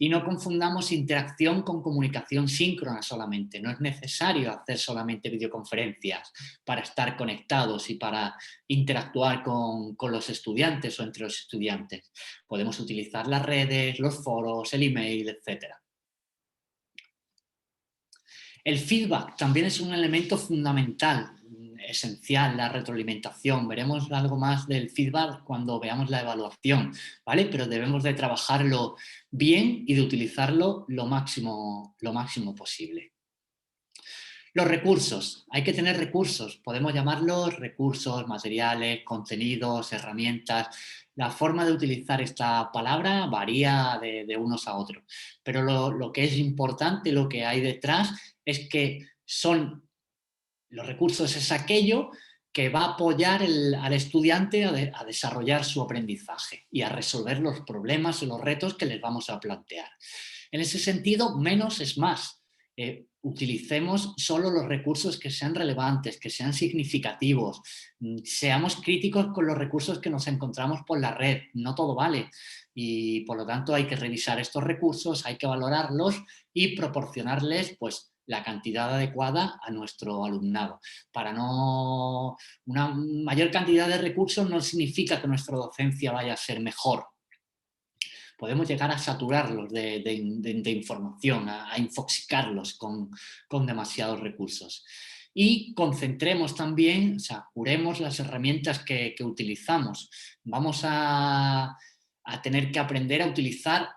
Y no confundamos interacción con comunicación síncrona solamente. No es necesario hacer solamente videoconferencias para estar conectados y para interactuar con los estudiantes o entre los estudiantes. Podemos utilizar las redes, los foros, el email, etc. El feedback también es un elemento fundamental. esencial, la retroalimentación. Veremos algo más del feedback cuando veamos la evaluación, ¿vale? Pero debemos de trabajarlo bien y de utilizarlo lo máximo posible. Los recursos. Hay que tener recursos. Podemos llamarlos recursos, materiales, contenidos, herramientas. La forma de utilizar esta palabra varía de unos a otros. Pero lo que es importante, lo que hay detrás, es que los recursos es aquello que va a apoyar al estudiante a desarrollar su aprendizaje y a resolver los problemas y los retos que les vamos a plantear. En ese sentido, menos es más. Utilicemos solo los recursos que sean relevantes, que sean significativos. Seamos críticos con los recursos que nos encontramos por la red. No todo vale. Y por lo tanto hay que revisar estos recursos, hay que valorarlos y proporcionarles pues, la cantidad adecuada a nuestro alumnado. Una mayor cantidad de recursos no significa que nuestra docencia vaya a ser mejor. Podemos llegar a saturarlos de información, a infoxicarlos con demasiados recursos. Y concentremos también, o sea, curemos las herramientas que utilizamos. Vamos a tener que aprender a utilizar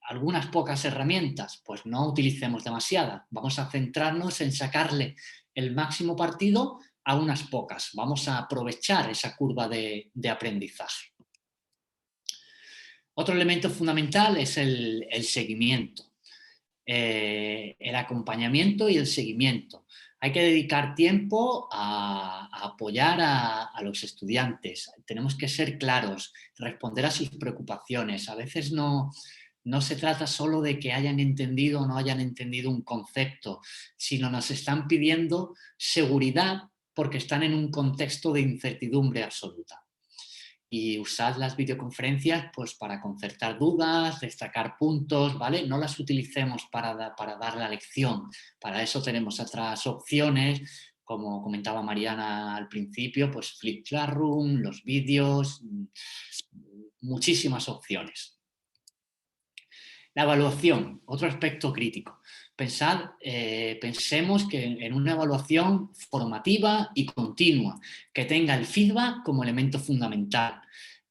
algunas pocas herramientas, pues no utilicemos demasiadas. Vamos a centrarnos en sacarle el máximo partido a unas pocas. Vamos a aprovechar esa curva de aprendizaje. Otro elemento fundamental es el seguimiento, el acompañamiento y el seguimiento. Hay que dedicar tiempo a apoyar a los estudiantes. Tenemos que ser claros, responder a sus preocupaciones. A veces no se trata solo de que hayan entendido o no hayan entendido un concepto, sino nos están pidiendo seguridad porque están en un contexto de incertidumbre absoluta. Y usad las videoconferencias pues, para concertar dudas, destacar puntos, ¿vale? No las utilicemos para dar la lección. Para eso tenemos otras opciones, como comentaba Mariana al principio, pues Flip Classroom, los vídeos, muchísimas opciones. La evaluación, otro aspecto crítico. Pensemos que en una evaluación formativa y continua, que tenga el feedback como elemento fundamental,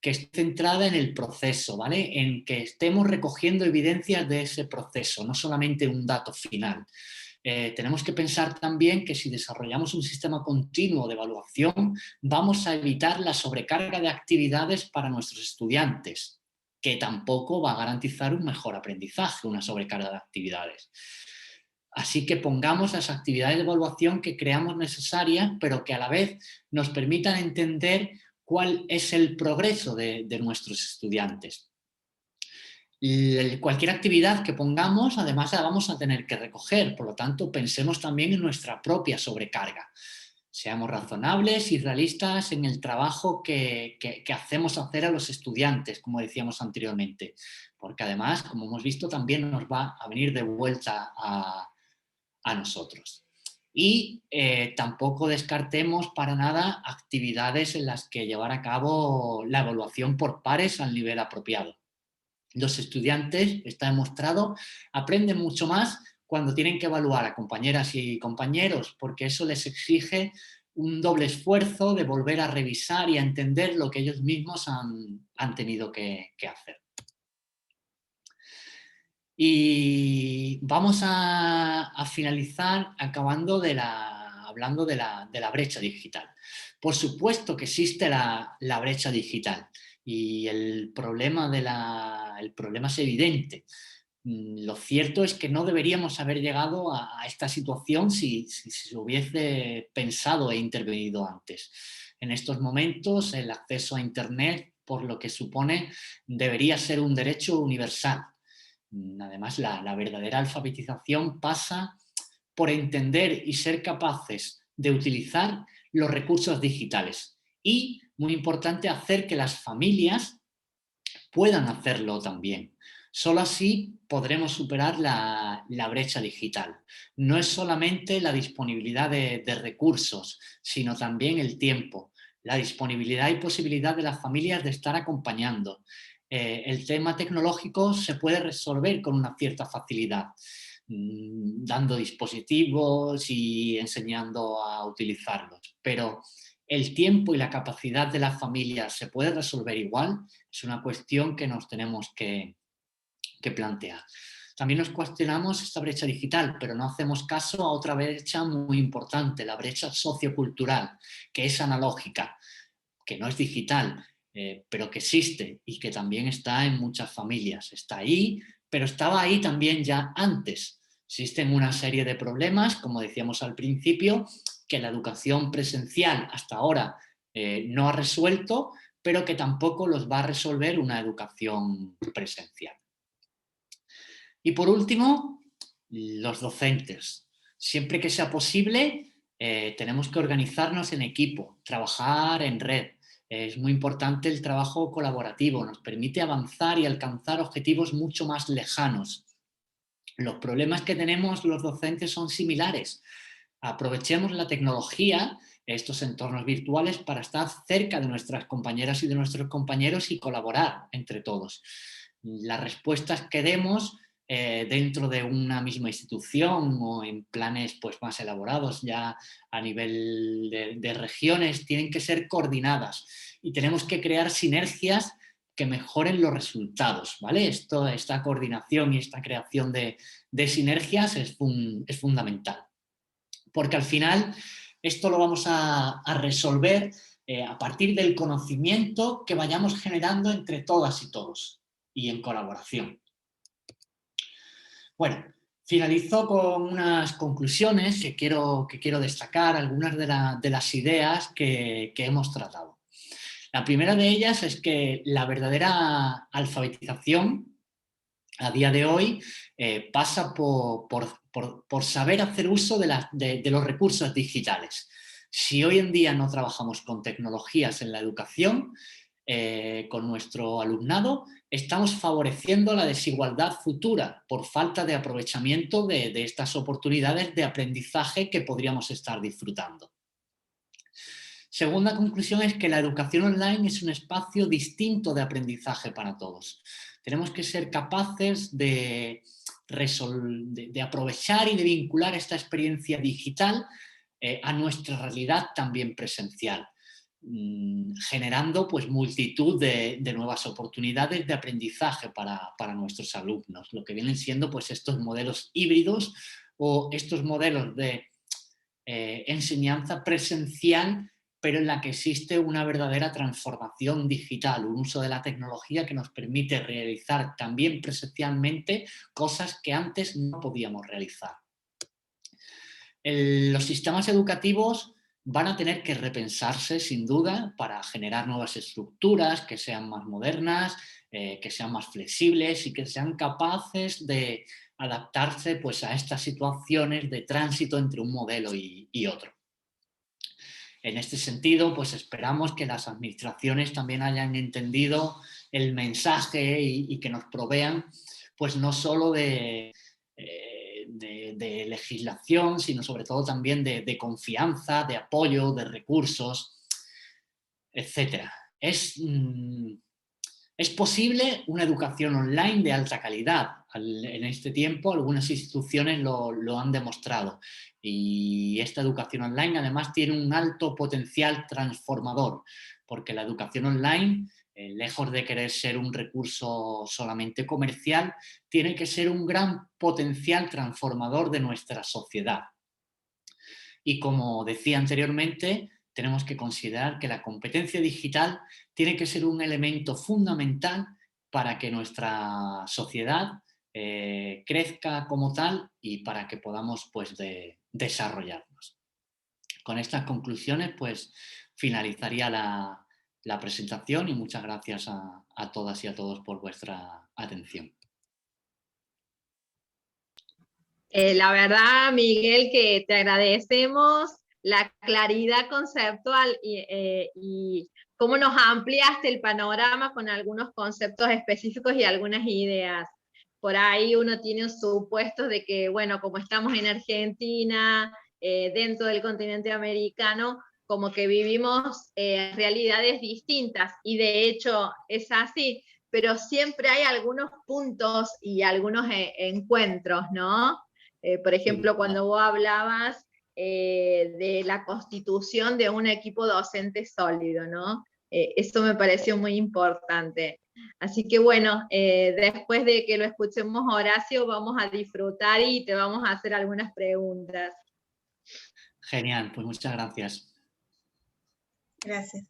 que esté centrada en el proceso, ¿vale? En que estemos recogiendo evidencias de ese proceso, no solamente un dato final. Tenemos que pensar también que si desarrollamos un sistema continuo de evaluación, vamos a evitar la sobrecarga de actividades para nuestros estudiantes, que tampoco va a garantizar un mejor aprendizaje, una sobrecarga de actividades. Así que pongamos las actividades de evaluación que creamos necesarias, pero que a la vez nos permitan entender cuál es el progreso de nuestros estudiantes. Y cualquier actividad que pongamos, además la vamos a tener que recoger, por lo tanto pensemos también en nuestra propia sobrecarga. Seamos razonables y realistas en el trabajo que hacemos hacer a los estudiantes, como decíamos anteriormente, porque además, como hemos visto, también nos va a venir de vuelta a nosotros. Y tampoco descartemos para nada actividades en las que llevar a cabo la evaluación por pares al nivel apropiado. Los estudiantes, está demostrado, aprenden mucho más cuando tienen que evaluar a compañeras y compañeros, porque eso les exige un doble esfuerzo de volver a revisar y a entender lo que ellos mismos han tenido que hacer. Y vamos a finalizar hablando de la brecha digital. Por supuesto que existe la brecha digital y el problema es evidente. Lo cierto es que no deberíamos haber llegado a esta situación si se hubiese pensado e intervenido antes. En estos momentos el acceso a Internet, por lo que supone, debería ser un derecho universal. Además, la verdadera alfabetización pasa por entender y ser capaces de utilizar los recursos digitales y, muy importante, hacer que las familias puedan hacerlo también. Solo así podremos superar la brecha digital. No es solamente la disponibilidad de recursos, sino también el tiempo, la disponibilidad y posibilidad de las familias de estar acompañando. El tema tecnológico se puede resolver con una cierta facilidad. dando dispositivos y enseñando a utilizarlos. Pero el tiempo y la capacidad de las familias se puede resolver igual, es una cuestión que nos tenemos que plantear. También nos cuestionamos esta brecha digital, pero no hacemos caso a otra brecha muy importante, la brecha sociocultural, que es analógica, que no es digital, pero que existe y que también está en muchas familias. Está ahí, pero estaba ahí también ya antes. Existen una serie de problemas, como decíamos al principio, que la educación presencial hasta ahora no ha resuelto, pero que tampoco los va a resolver una educación presencial. Y por último, los docentes. Siempre que sea posible, tenemos que organizarnos en equipo, trabajar en red. Es muy importante el trabajo colaborativo, nos permite avanzar y alcanzar objetivos mucho más lejanos. Los problemas que tenemos los docentes son similares. Aprovechemos la tecnología, estos entornos virtuales, para estar cerca de nuestras compañeras y de nuestros compañeros y colaborar entre todos. Las respuestas que demos dentro de una misma institución o en planes pues, más elaborados ya a nivel de regiones tienen que ser coordinadas y tenemos que crear sinergias que mejoren los resultados, ¿vale? Esta coordinación y esta creación de sinergias es fundamental, porque al final esto lo vamos a resolver a partir del conocimiento que vayamos generando entre todas y todos y en colaboración. Bueno, finalizo con unas conclusiones que quiero destacar, algunas de las ideas que hemos tratado. La primera de ellas es que la verdadera alfabetización a día de hoy pasa por saber hacer uso de los recursos digitales. Si hoy en día no trabajamos con tecnologías en la educación, con nuestro alumnado, estamos favoreciendo la desigualdad futura por falta de aprovechamiento de estas oportunidades de aprendizaje que podríamos estar disfrutando. Segunda conclusión es que la educación online es un espacio distinto de aprendizaje para todos. Tenemos que ser capaces de aprovechar y de vincular esta experiencia digital a nuestra realidad también presencial, generando pues, multitud de nuevas oportunidades de aprendizaje para nuestros alumnos, lo que vienen siendo pues, estos modelos híbridos o estos modelos de enseñanza presencial, pero en la que existe una verdadera transformación digital, un uso de la tecnología que nos permite realizar también presencialmente cosas que antes no podíamos realizar. Los sistemas educativos van a tener que repensarse, sin duda, para generar nuevas estructuras que sean más modernas, que sean más flexibles y que sean capaces de adaptarse pues, a estas situaciones de tránsito entre un modelo y otro. En este sentido, pues esperamos que las administraciones también hayan entendido el mensaje y que nos provean, pues no solo de legislación, sino sobre todo también de confianza, de apoyo, de recursos, etc. Es posible una educación online de alta calidad. En este tiempo algunas instituciones lo han demostrado. Y esta educación online además tiene un alto potencial transformador, porque la educación online, lejos de querer ser un recurso solamente comercial, tiene que ser un gran potencial transformador de nuestra sociedad. Y como decía anteriormente, tenemos que considerar que la competencia digital tiene que ser un elemento fundamental para que nuestra sociedad crezca como tal y para que podamos pues, desarrollarnos. Con estas conclusiones pues, finalizaría la presentación y muchas gracias a todas y a todos por vuestra atención. La verdad, Miguel, que te agradecemos la claridad conceptual y cómo nos ampliaste el panorama con algunos conceptos específicos y algunas ideas. Por ahí uno tiene supuestos de que, bueno, como estamos en Argentina, dentro del continente americano, como que vivimos realidades distintas, y de hecho es así, pero siempre hay algunos puntos y algunos encuentros, ¿no? Por ejemplo, cuando vos hablabas de la constitución de un equipo docente sólido, ¿no? Eso me pareció muy importante. Así que bueno, después de que lo escuchemos, Horacio, vamos a disfrutar y te vamos a hacer algunas preguntas. Genial, pues muchas gracias. Gracias.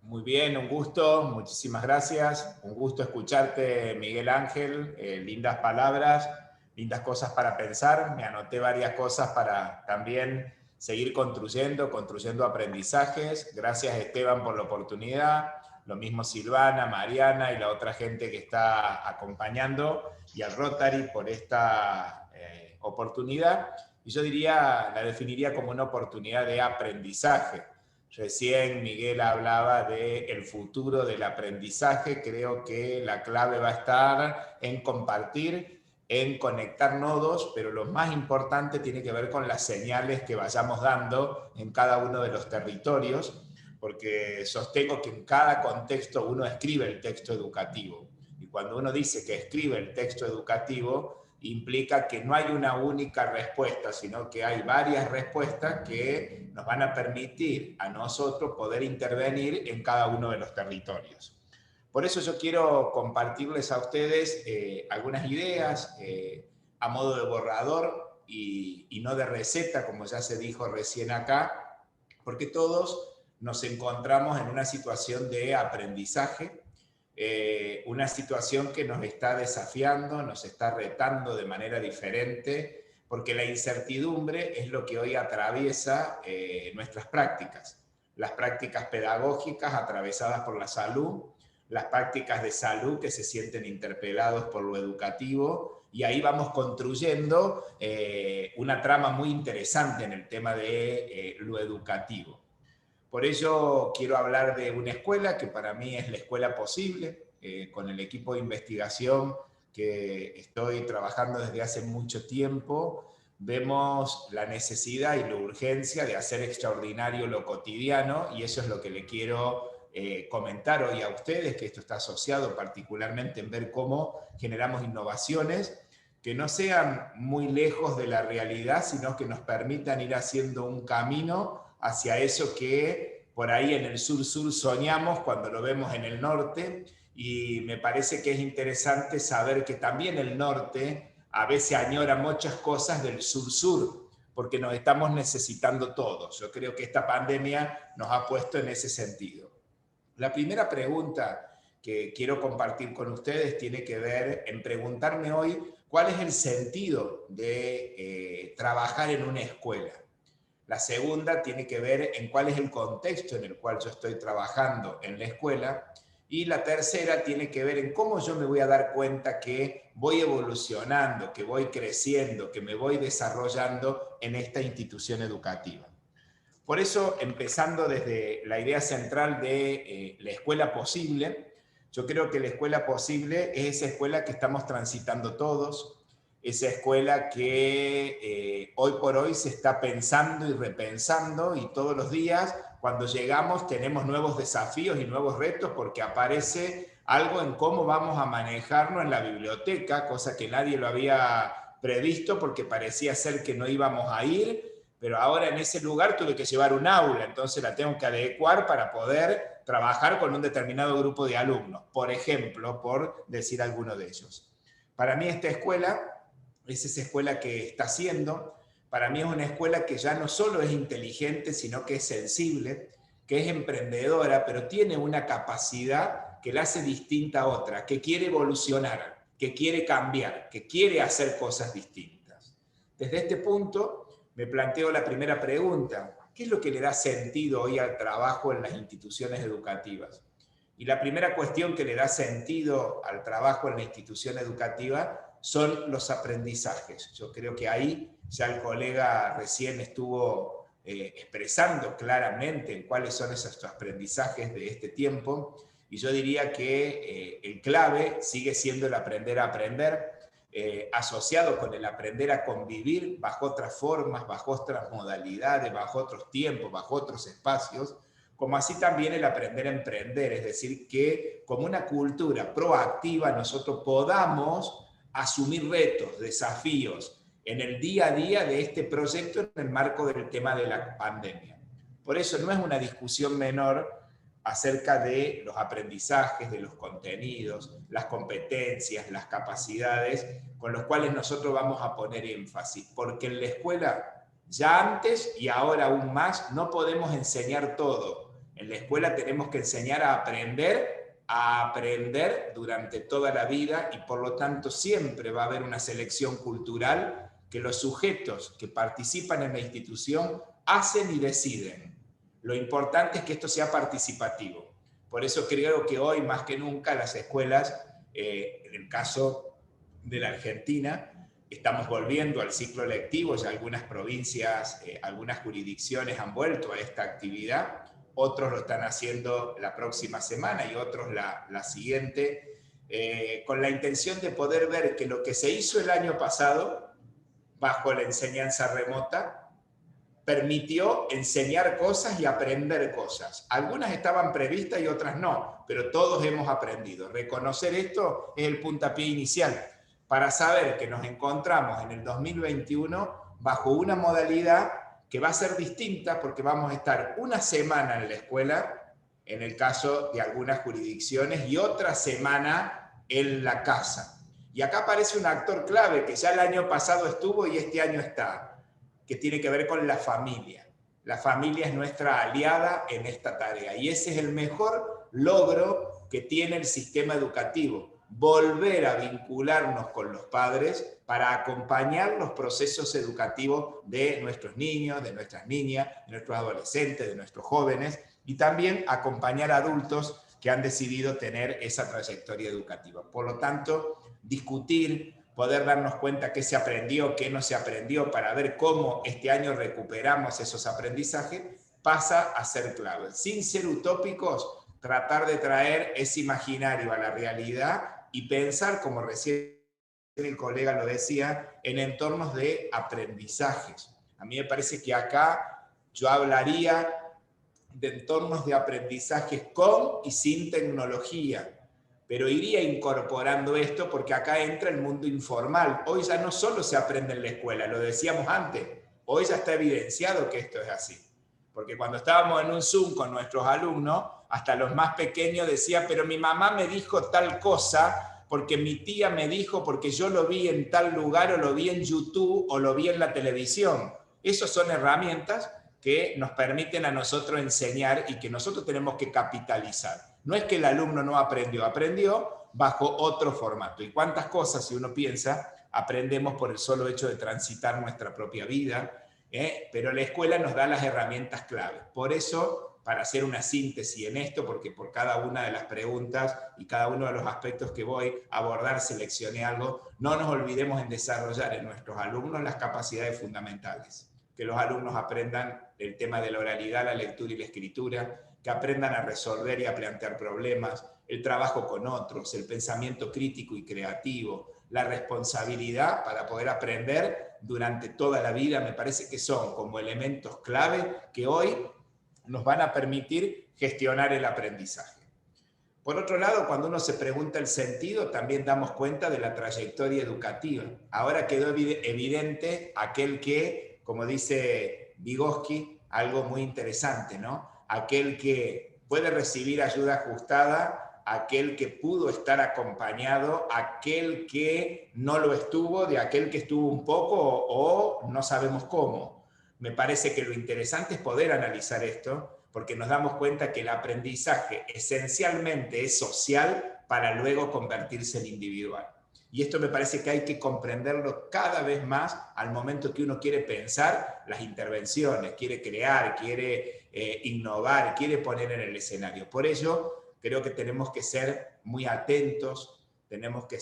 Muy bien, un gusto, muchísimas gracias. Un gusto escucharte, Miguel Ángel. Lindas palabras, lindas cosas para pensar. Me anoté varias cosas para también seguir construyendo aprendizajes. Gracias, Esteban, por la oportunidad. Lo mismo Silvana, Mariana y la otra gente que está acompañando, y al Rotary por esta oportunidad. Y yo diría, la definiría como una oportunidad de aprendizaje. Recién Miguel hablaba del futuro del aprendizaje. Creo que la clave va a estar en compartir, en conectar nodos, pero lo más importante tiene que ver con las señales que vayamos dando en cada uno de los territorios, porque sostengo que en cada contexto uno escribe el texto educativo. Y cuando uno dice que escribe el texto educativo, implica que no hay una única respuesta, sino que hay varias respuestas que nos van a permitir a nosotros poder intervenir en cada uno de los territorios. Por eso yo quiero compartirles a ustedes algunas ideas a modo de borrador y no de receta, como ya se dijo recién acá, porque todos nos encontramos en una situación de aprendizaje, una situación que nos está desafiando, nos está retando de manera diferente, porque la incertidumbre es lo que hoy atraviesa nuestras prácticas. Las prácticas pedagógicas atravesadas por la salud, las prácticas de salud que se sienten interpelados por lo educativo, y ahí vamos construyendo una trama muy interesante en el tema de lo educativo. Por ello quiero hablar de una escuela que para mí es la escuela posible, con el equipo de investigación que estoy trabajando desde hace mucho tiempo. Vemos la necesidad y la urgencia de hacer extraordinario lo cotidiano, y eso es lo que le quiero comentar hoy a ustedes, que esto está asociado particularmente en ver cómo generamos innovaciones que no sean muy lejos de la realidad, sino que nos permitan ir haciendo un camino hacia eso que por ahí en el sur-sur soñamos cuando lo vemos en el norte, y me parece que es interesante saber que también el norte a veces añora muchas cosas del sur-sur, porque nos estamos necesitando todos. Yo creo que esta pandemia nos ha puesto en ese sentido. La primera pregunta que quiero compartir con ustedes tiene que ver en preguntarme hoy cuál es el sentido de trabajar en una escuela. La segunda tiene que ver en cuál es el contexto en el cual yo estoy trabajando en la escuela. Y la tercera tiene que ver en cómo yo me voy a dar cuenta que voy evolucionando, que voy creciendo, que me voy desarrollando en esta institución educativa. Por eso, empezando desde la idea central de la escuela posible, yo creo que la escuela posible es esa escuela que estamos transitando todos, esa escuela que hoy por hoy se está pensando y repensando, y todos los días cuando llegamos tenemos nuevos desafíos y nuevos retos, porque aparece algo en cómo vamos a manejarnos en la biblioteca, cosa que nadie lo había previsto porque parecía ser que no íbamos a ir, pero ahora en ese lugar tuve que llevar un aula, entonces la tengo que adecuar para poder trabajar con un determinado grupo de alumnos, por ejemplo, por decir alguno de ellos. Para mí esta escuela es esa escuela que está haciendo. Para mí es una escuela que ya no solo es inteligente, sino que es sensible, que es emprendedora, pero tiene una capacidad que la hace distinta a otra, que quiere evolucionar, que quiere cambiar, que quiere hacer cosas distintas. Desde este punto me planteo la primera pregunta: ¿qué es lo que le da sentido hoy al trabajo en las instituciones educativas? Y la primera cuestión que le da sentido al trabajo en la institución educativa son los aprendizajes. Yo creo que ahí ya el colega recién estuvo expresando claramente en cuáles son esos aprendizajes de este tiempo, y yo diría que el clave sigue siendo el aprender a aprender, asociado con el aprender a convivir bajo otras formas, bajo otras modalidades, bajo otros tiempos, bajo otros espacios, como así también el aprender a emprender, es decir, que como una cultura proactiva nosotros podamos asumir retos, desafíos en el día a día de este proyecto en el marco del tema de la pandemia. Por eso no es una discusión menor acerca de los aprendizajes, de los contenidos, las competencias, las capacidades con los cuales nosotros vamos a poner énfasis, porque en la escuela, ya antes y ahora aún más, no podemos enseñar todo. En la escuela tenemos que enseñar a aprender durante toda la vida, y por lo tanto siempre va a haber una selección cultural que los sujetos que participan en la institución hacen y deciden. Lo importante es que esto sea participativo. Por eso creo que hoy más que nunca las escuelas, en el caso de la Argentina, estamos volviendo al ciclo lectivo, ya algunas provincias, algunas jurisdicciones han vuelto a esta actividad, otros lo están haciendo la próxima semana y otros la siguiente, con la intención de poder ver que lo que se hizo el año pasado, bajo la enseñanza remota, permitió enseñar cosas y aprender cosas. Algunas estaban previstas y otras no, pero todos hemos aprendido. Reconocer esto es el puntapié inicial para saber que nos encontramos en el 2021 bajo una modalidad que va a ser distinta, porque vamos a estar una semana en la escuela, en el caso de algunas jurisdicciones, y otra semana en la casa. Y acá aparece un actor clave que ya el año pasado estuvo y este año está, que tiene que ver con la familia. La familia es nuestra aliada en esta tarea, y ese es el mejor logro que tiene el sistema educativo: volver a vincularnos con los padres para acompañar los procesos educativos de nuestros niños, de nuestras niñas, de nuestros adolescentes, de nuestros jóvenes, y también acompañar a adultos que han decidido tener esa trayectoria educativa. Por lo tanto, discutir, poder darnos cuenta qué se aprendió, qué no se aprendió, para ver cómo este año recuperamos esos aprendizajes, pasa a ser clave. Sin ser utópicos, tratar de traer ese imaginario a la realidad y pensar, como recién el colega lo decía, en entornos de aprendizajes. A mí me parece que acá yo hablaría de entornos de aprendizajes con y sin tecnología, pero iría incorporando esto, porque acá entra el mundo informal. Hoy ya no solo se aprende en la escuela, lo decíamos antes, hoy ya está evidenciado que esto es así. Porque cuando estábamos en un Zoom con nuestros alumnos, hasta los más pequeños decían: pero mi mamá me dijo tal cosa, porque mi tía me dijo, porque yo lo vi en tal lugar, o lo vi en YouTube, o lo vi en la televisión. Esas son herramientas que nos permiten a nosotros enseñar y que nosotros tenemos que capitalizar. No es que el alumno no aprendió, aprendió bajo otro formato. Y cuántas cosas, si uno piensa, aprendemos por el solo hecho de transitar nuestra propia vida, pero la escuela nos da las herramientas claves. Por eso, para hacer una síntesis en esto, porque por cada una de las preguntas y cada uno de los aspectos que voy a abordar seleccioné algo, no nos olvidemos en desarrollar en nuestros alumnos las capacidades fundamentales. Que los alumnos aprendan el tema de la oralidad, la lectura y la escritura, que aprendan a resolver y a plantear problemas, el trabajo con otros, el pensamiento crítico y creativo, la responsabilidad para poder aprender durante toda la vida. Me parece que son como elementos clave que hoy nos van a permitir gestionar el aprendizaje. Por otro lado, cuando uno se pregunta el sentido, también damos cuenta de la trayectoria educativa. Ahora quedó evidente aquel que, como dice Vygotsky, algo muy interesante, ¿no? Aquel que puede recibir ayuda ajustada, aquel que pudo estar acompañado, aquel que no lo estuvo, de aquel que estuvo un poco o no sabemos cómo. Me parece que lo interesante es poder analizar esto, porque nos damos cuenta que el aprendizaje esencialmente es social para luego convertirse en individual. Y esto me parece que hay que comprenderlo cada vez más al momento que uno quiere pensar las intervenciones, quiere crear, quiere innovar, quiere poner en el escenario. Por ello, creo que tenemos que ser muy atentos, tenemos que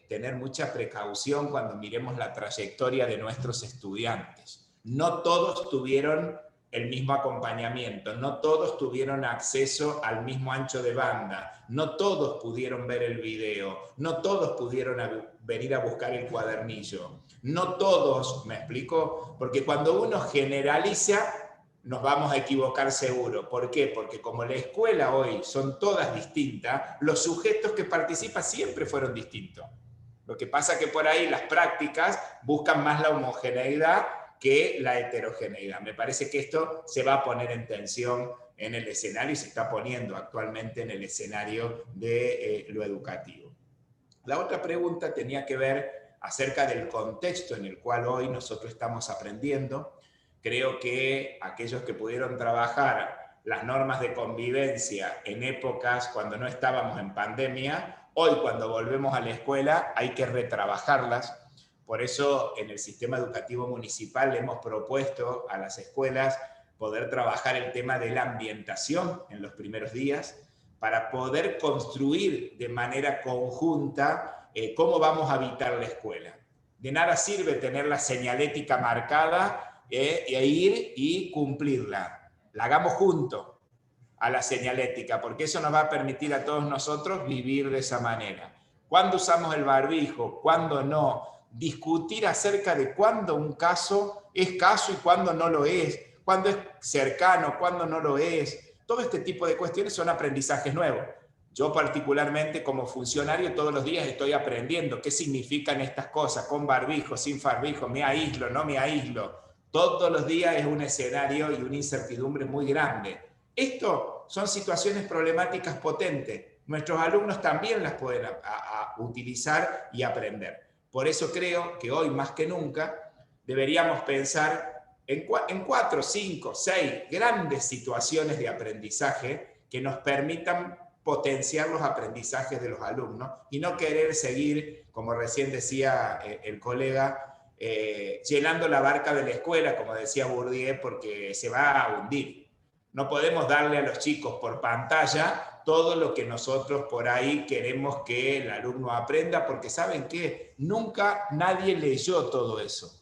tener mucha precaución cuando miremos la trayectoria de nuestros estudiantes. No todos tuvieron el mismo acompañamiento, no todos tuvieron acceso al mismo ancho de banda, no todos pudieron ver el video, no todos pudieron venir a buscar el cuadernillo, no todos, ¿me explico? Porque cuando uno generaliza, nos vamos a equivocar seguro. ¿Por qué? Porque como la escuela hoy son todas distintas, los sujetos que participan siempre fueron distintos. Lo que pasa que por ahí las prácticas buscan más la homogeneidad que la heterogeneidad. Me parece que esto se va a poner en tensión en el escenario y se está poniendo actualmente en el escenario de lo educativo. La otra pregunta tenía que ver acerca del contexto en el cual hoy nosotros estamos aprendiendo. Creo que aquellos que pudieron trabajar las normas de convivencia en épocas cuando no estábamos en pandemia, hoy cuando volvemos a la escuela hay que retrabajarlas. Por eso en el sistema educativo municipal le hemos propuesto a las escuelas poder trabajar el tema de la ambientación en los primeros días para poder construir de manera conjunta cómo vamos a habitar la escuela. De nada sirve tener la señalética marcada e ir y cumplirla. La hagamos juntos a la señalética, porque eso nos va a permitir a todos nosotros vivir de esa manera. ¿Cuándo usamos el barbijo? ¿Cuándo no? Discutir acerca de cuándo un caso es caso y cuándo no lo es, cuándo es cercano, cuándo no lo es. Todo este tipo de cuestiones son aprendizajes nuevos. Yo particularmente como funcionario todos los días estoy aprendiendo qué significan estas cosas, con barbijo, sin barbijo, me aíslo, no me aíslo. Todos los días es un escenario y una incertidumbre muy grande. Esto son situaciones problemáticas potentes. Nuestros alumnos también las pueden utilizar y aprender. Por eso creo que hoy más que nunca deberíamos pensar en 4, 5, 6 grandes situaciones de aprendizaje que nos permitan potenciar los aprendizajes de los alumnos y no querer seguir, como recién decía el colega, llenando la barca de la escuela, como decía Bourdieu, porque se va a hundir. No podemos darle a los chicos por pantalla todo lo que nosotros por ahí queremos que el alumno aprenda, porque ¿saben qué? Nunca nadie leyó todo eso.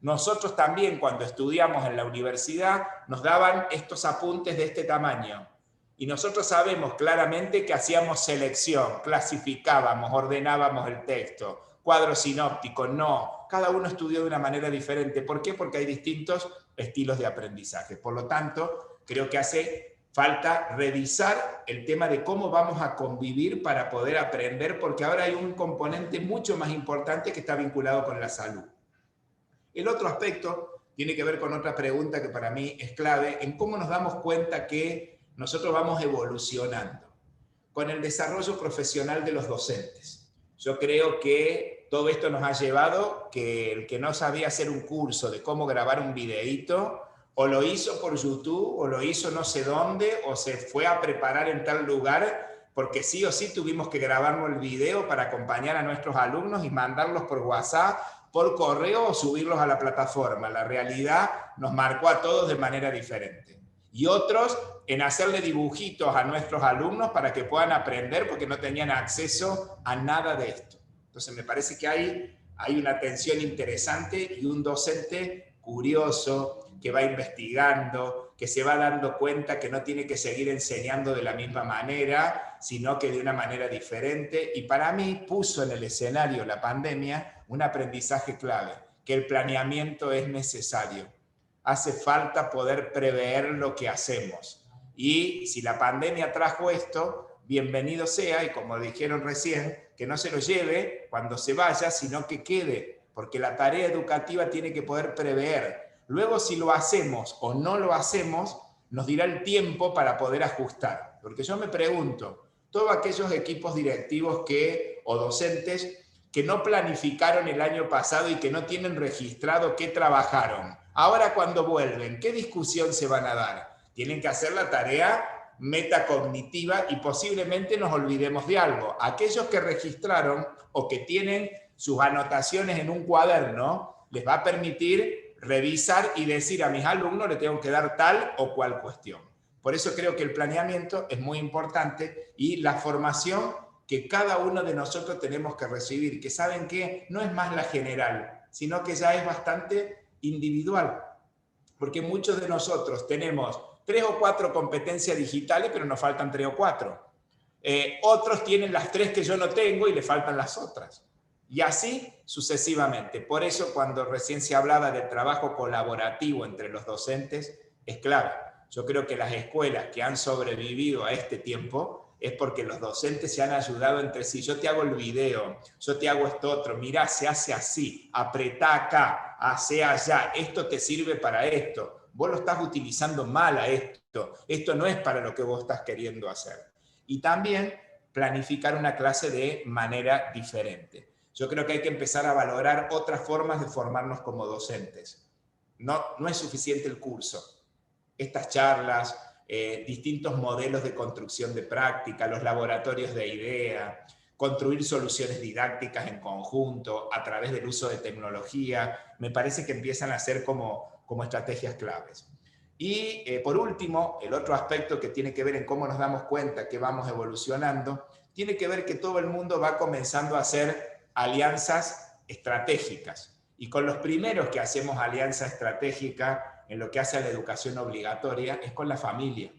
Nosotros también cuando estudiamos en la universidad nos daban estos apuntes de este tamaño. Y nosotros sabemos claramente que hacíamos selección, clasificábamos, ordenábamos el texto, cuadro sinóptico, no. Cada uno estudió de una manera diferente. ¿Por qué? Porque hay distintos estilos de aprendizaje. Por lo tanto, creo que hace falta revisar el tema de cómo vamos a convivir para poder aprender, porque ahora hay un componente mucho más importante que está vinculado con la salud. El otro aspecto tiene que ver con otra pregunta que para mí es clave, en cómo nos damos cuenta que nosotros vamos evolucionando con el desarrollo profesional de los docentes. Yo creo que todo esto nos ha llevado que el que no sabía hacer un curso de cómo grabar un videíto, o lo hizo por YouTube, o lo hizo no sé dónde, o se fue a preparar en tal lugar, porque sí o sí tuvimos que grabarnos el video para acompañar a nuestros alumnos y mandarlos por WhatsApp, por correo o subirlos a la plataforma. La realidad nos marcó a todos de manera diferente. Y otros en hacerle dibujitos a nuestros alumnos para que puedan aprender porque no tenían acceso a nada de esto. Entonces me parece que hay una tensión interesante y un docente curioso que va investigando, que se va dando cuenta que no tiene que seguir enseñando de la misma manera, sino que de una manera diferente. Y para mí puso en el escenario la pandemia un aprendizaje clave, que el planeamiento es necesario. Hace falta poder prever lo que hacemos. Y si la pandemia trajo esto, bienvenido sea, y como dijeron recién, que no se lo lleve cuando se vaya, sino que quede, porque la tarea educativa tiene que poder prever. Luego, si lo hacemos o no lo hacemos, nos dirá el tiempo para poder ajustar. Porque yo me pregunto, todos aquellos equipos directivos o docentes que no planificaron el año pasado y que no tienen registrado qué trabajaron, ahora cuando vuelven, ¿qué discusión se van a dar? Tienen que hacer la tarea metacognitiva y posiblemente nos olvidemos de algo. Aquellos que registraron o que tienen sus anotaciones en un cuaderno, les va a permitir revisar y decir a mis alumnos le tengo que dar tal o cual cuestión. Por eso creo que el planeamiento es muy importante y la formación que cada uno de nosotros tenemos que recibir, que saben que no es más la general, sino que ya es bastante individual, porque muchos de nosotros tenemos 3 o 4 competencias digitales, pero nos faltan 3 o 4. Otros tienen las 3 que yo no tengo y le faltan las otras. Y así sucesivamente. Por eso cuando recién se hablaba del trabajo colaborativo entre los docentes, es clave. Yo creo que las escuelas que han sobrevivido a este tiempo es porque los docentes se han ayudado entre sí. Yo te hago el video, yo te hago esto otro, mirá, se hace así, apretá acá, hace allá, esto te sirve para esto. Vos lo estás utilizando mal a esto no es para lo que vos estás queriendo hacer. Y también planificar una clase de manera diferente. Yo creo que hay que empezar a valorar otras formas de formarnos como docentes. No es suficiente el curso. Estas charlas, distintos modelos de construcción de práctica, los laboratorios de idea, construir soluciones didácticas en conjunto a través del uso de tecnología, me parece que empiezan a ser como estrategias claves. Y por último, el otro aspecto que tiene que ver en cómo nos damos cuenta que vamos evolucionando, tiene que ver que todo el mundo va comenzando a hacer alianzas estratégicas. Y con los primeros que hacemos alianza estratégica en lo que hace a la educación obligatoria es con la familia.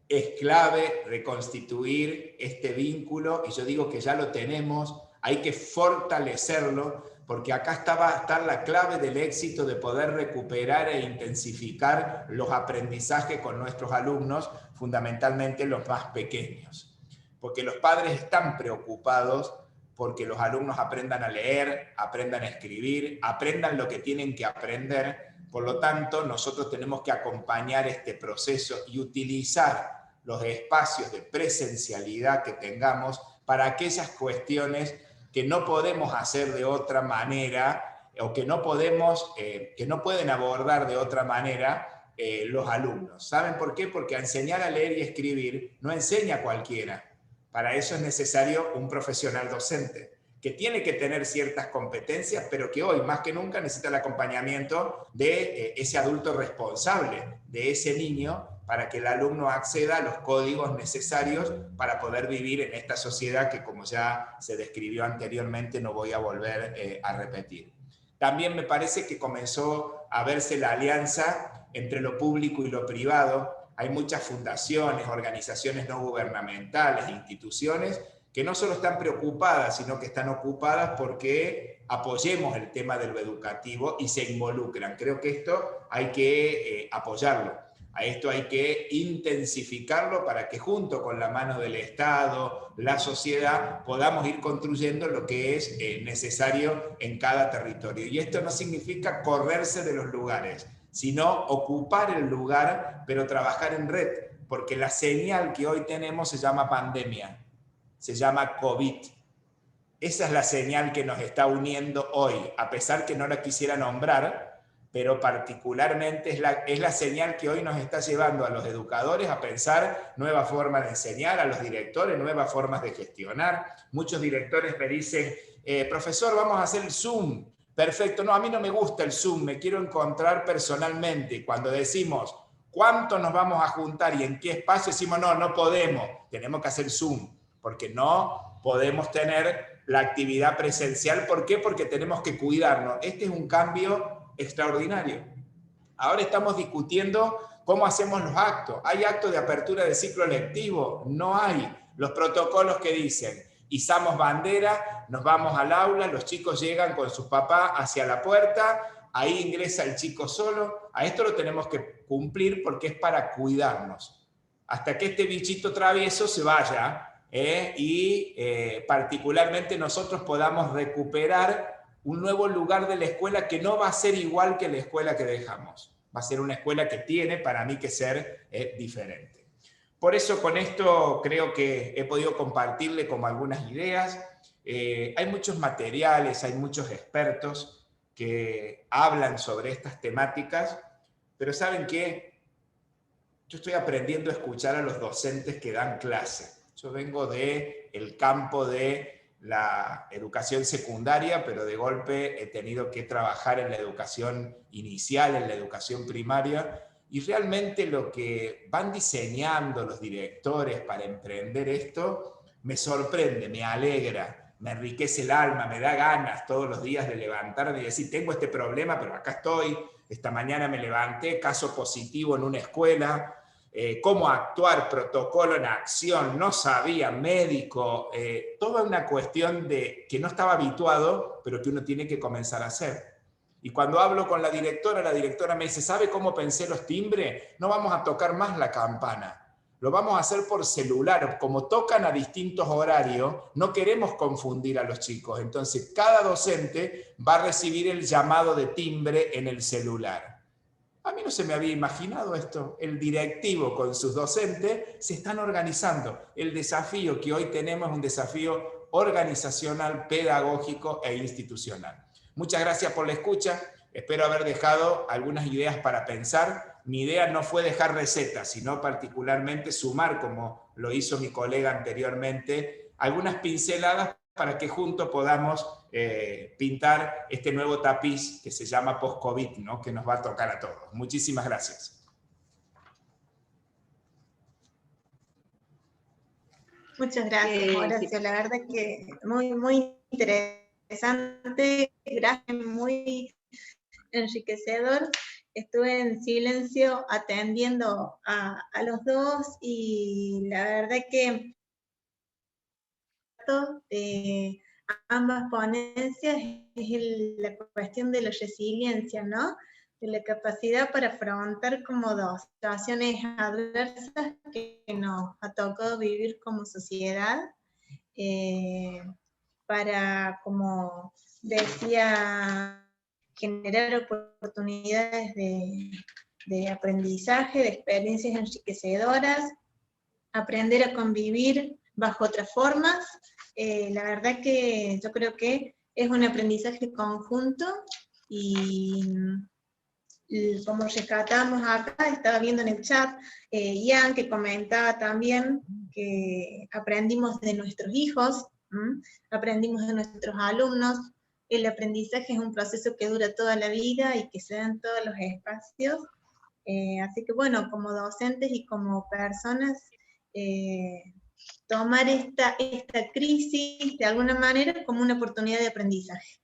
Es clave reconstituir este vínculo, y yo digo que ya lo tenemos, hay que fortalecerlo, porque acá va a estar la clave del éxito de poder recuperar e intensificar los aprendizajes con nuestros alumnos, fundamentalmente los más pequeños. Porque los padres están preocupados porque los alumnos aprendan a leer, aprendan a escribir, aprendan lo que tienen que aprender. Por lo tanto, nosotros tenemos que acompañar este proceso y utilizar los espacios de presencialidad que tengamos para aquellas cuestiones que no podemos hacer de otra manera o que no pueden abordar de otra manera los alumnos. ¿Saben por qué? Porque a enseñar a leer y escribir no enseña cualquiera. Para eso es necesario un profesional docente que tiene que tener ciertas competencias, pero que hoy más que nunca necesita el acompañamiento de ese adulto responsable, de ese niño, para que el alumno acceda a los códigos necesarios para poder vivir en esta sociedad que, como ya se describió anteriormente, no voy a volver a repetir. También me parece que comenzó a verse la alianza entre lo público y lo privado. Hay muchas fundaciones, organizaciones no gubernamentales, instituciones, que no solo están preocupadas, sino que están ocupadas porque apoyemos el tema de lo educativo y se involucran. Creo que esto hay que apoyarlo. A esto hay que intensificarlo para que junto con la mano del Estado, la sociedad, podamos ir construyendo lo que es necesario en cada territorio. Y esto no significa correrse de los lugares, sino ocupar el lugar, pero trabajar en red, porque la señal que hoy tenemos se llama pandemia, se llama COVID. Esa es la señal que nos está uniendo hoy, a pesar que no la quisiera nombrar, pero particularmente es la señal que hoy nos está llevando a los educadores a pensar nuevas formas de enseñar, a los directores nuevas formas de gestionar. Muchos directores me dicen, profesor, vamos a hacer el Zoom. Perfecto, no, a mí no me gusta el Zoom, me quiero encontrar personalmente. Cuando decimos, ¿cuánto nos vamos a juntar y en qué espacio? Decimos, no podemos, tenemos que hacer Zoom, porque no podemos tener la actividad presencial. ¿Por qué? Porque tenemos que cuidarnos. Este es un cambio extraordinario. Ahora estamos discutiendo cómo hacemos los actos. ¿Hay actos de apertura de ciclo lectivo? No hay. Los protocolos que dicen, izamos bandera, nos vamos al aula, los chicos llegan con sus papás hacia la puerta, ahí ingresa el chico solo. A esto lo tenemos que cumplir porque es para cuidarnos. Hasta que este bichito travieso se vaya y particularmente nosotros podamos recuperar un nuevo lugar de la escuela que no va a ser igual que la escuela que dejamos. Va a ser una escuela que tiene para mí que ser diferente. Por eso con esto creo que he podido compartirle como algunas ideas. Hay muchos materiales, hay muchos expertos que hablan sobre estas temáticas, pero ¿saben qué? Yo estoy aprendiendo a escuchar a los docentes que dan clase. Yo vengo del campo de la educación secundaria, pero de golpe he tenido que trabajar en la educación inicial, en la educación primaria, y realmente lo que van diseñando los directores para emprender esto me sorprende, me alegra, me enriquece el alma, me da ganas todos los días de levantarme y decir, tengo este problema, pero acá estoy, esta mañana me levanté, caso positivo en una escuela, cómo actuar, protocolo en acción, no sabía, médico, toda una cuestión de que no estaba habituado, pero que uno tiene que comenzar a hacer. Y cuando hablo con la directora me dice, ¿sabe cómo pensé los timbres? No vamos a tocar más la campana, Lo vamos a hacer por celular. Como tocan a distintos horarios, no queremos confundir a los chicos. Entonces, cada docente va a recibir el llamado de timbre en el celular. A mí no se me había imaginado esto. El directivo con sus docentes se están organizando. El desafío que hoy tenemos es un desafío organizacional, pedagógico e institucional. Muchas gracias por la escucha. Espero haber dejado algunas ideas para pensar. Mi idea no fue dejar recetas, sino particularmente sumar, como lo hizo mi colega anteriormente, algunas pinceladas para que juntos podamos pintar este nuevo tapiz que se llama post-COVID, ¿no? Que nos va a tocar a todos. Muchísimas gracias. Muchas gracias, Horacio. La verdad que muy interesante, gracias, muy enriquecedor. Estuve en silencio atendiendo a los dos y la verdad que ambas ponencias es la cuestión de la resiliencia, ¿no? De la capacidad para afrontar como dos situaciones adversas que nos ha tocado vivir como sociedad, para, como decía, generar oportunidades de aprendizaje, de experiencias enriquecedoras, aprender a convivir bajo otras formas. La verdad que yo creo que es un aprendizaje conjunto y como rescatamos acá, estaba viendo en el chat, Ian, que comentaba también que aprendimos de nuestros hijos, aprendimos de nuestros alumnos. El aprendizaje es un proceso que dura toda la vida y que se da en todos los espacios. Así que bueno, como docentes y como personas, tomar esta crisis de alguna manera como una oportunidad de aprendizaje.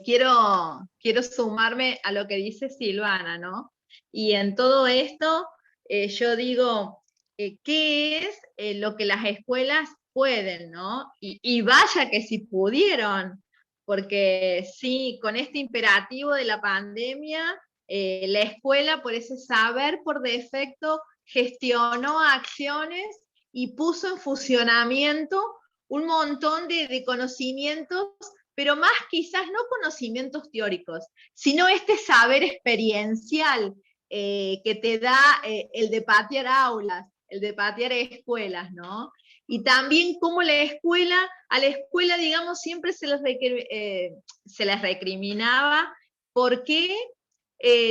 Quiero sumarme a lo que dice Silvana, ¿no? Y en todo esto, yo digo, ¿qué es lo que las escuelas pueden, ¿no? Y vaya que si pudieron, porque sí, con este imperativo de la pandemia, la escuela, por ese saber por defecto, gestionó acciones y puso en funcionamiento un montón de conocimientos, pero más quizás no conocimientos teóricos, sino este saber experiencial que te da el de patear aulas, el de patear escuelas, ¿no? Y también cómo a la escuela, digamos, siempre se les recriminaba por qué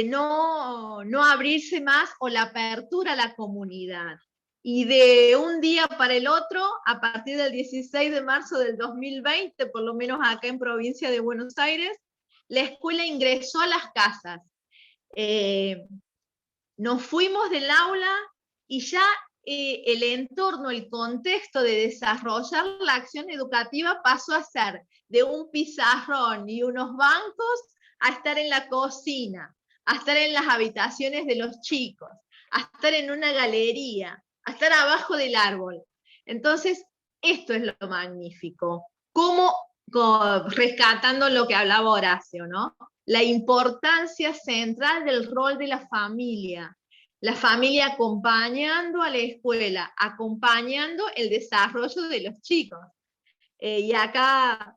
no abrirse más o la apertura a la comunidad. Y de un día para el otro, a partir del 16 de marzo del 2020, por lo menos acá en provincia de Buenos Aires, la escuela ingresó a las casas. Nos fuimos del aula y ya el entorno, el contexto de desarrollar la acción educativa pasó a ser de un pizarrón y unos bancos a estar en la cocina, a estar en las habitaciones de los chicos, a estar en una galería, a estar abajo del árbol. Entonces, esto es lo magnífico. Como rescatando lo que hablaba Horacio, ¿no? La importancia central del rol de la familia acompañando a la escuela, acompañando el desarrollo de los chicos. Y acá,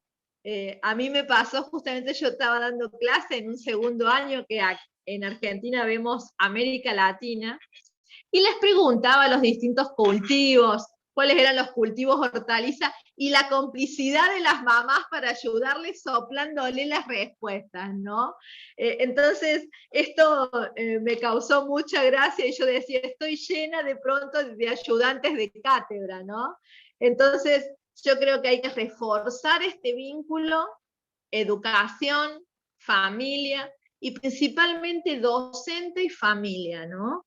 a mí me pasó, justamente yo estaba dando clase en un segundo año que en Argentina vemos América Latina, y les preguntaba los distintos cultivos, cuáles eran los cultivos hortalizas, y la complicidad de las mamás para ayudarles soplándole las respuestas, ¿no? Entonces, esto me causó mucha gracia, y yo decía, estoy llena de pronto de ayudantes de cátedra, ¿no? Entonces, yo creo que hay que reforzar este vínculo, educación, familia, y principalmente docente y familia, ¿no?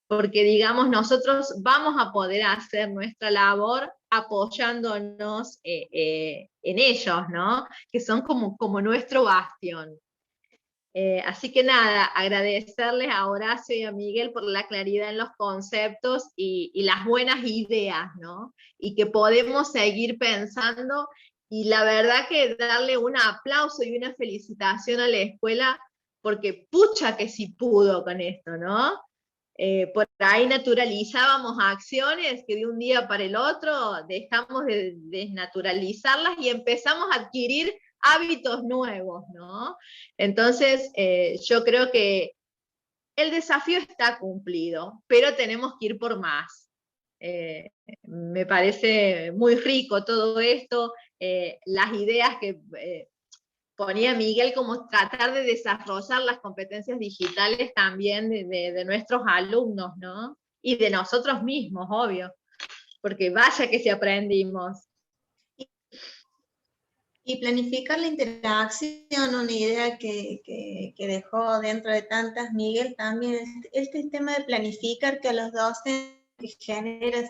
Porque, digamos, nosotros vamos a poder hacer nuestra labor apoyándonos en ellos, ¿no? Que son como nuestro bastión. Así que nada, agradecerles a Horacio y a Miguel por la claridad en los conceptos y las buenas ideas, ¿no? Y que podemos seguir pensando, y la verdad que darle un aplauso y una felicitación a la escuela, porque pucha que sí pudo con esto, ¿no? por ahí naturalizábamos acciones que de un día para el otro dejamos de desnaturalizarlas y empezamos a adquirir hábitos nuevos, ¿no? Entonces, yo creo que el desafío está cumplido, pero tenemos que ir por más. Me parece muy rico todo esto, las ideas que ponía Miguel, como tratar de desarrollar las competencias digitales también de nuestros alumnos, ¿no? Y de nosotros mismos, obvio, porque vaya que si aprendimos. Y planificar la interacción, una idea que dejó dentro de tantas Miguel también, este tema de planificar que a los docentes genera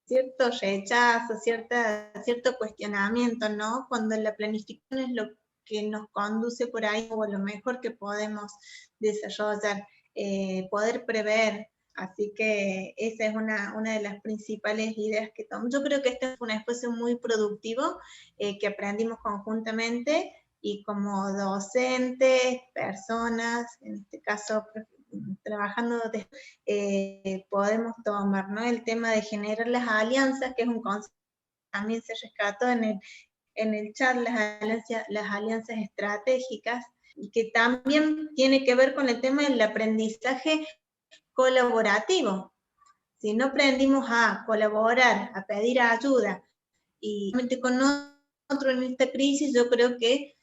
cierto rechazo, cierto cuestionamiento, ¿no? Cuando la planificación es lo que nos conduce por ahí, o lo mejor que podemos desarrollar, poder prever. Así que esa es una de las principales ideas que tomo. Yo creo que este fue un espacio muy productivo que aprendimos conjuntamente y como docentes, personas, en este caso trabajando, podemos tomar, ¿no? El tema de generar las alianzas, que es un concepto que también se rescató en el chat, las alianzas estratégicas, y que también tiene que ver con el tema del aprendizaje colaborativo. Si no aprendimos a colaborar, a pedir ayuda, y con otro en esta crisis, yo creo que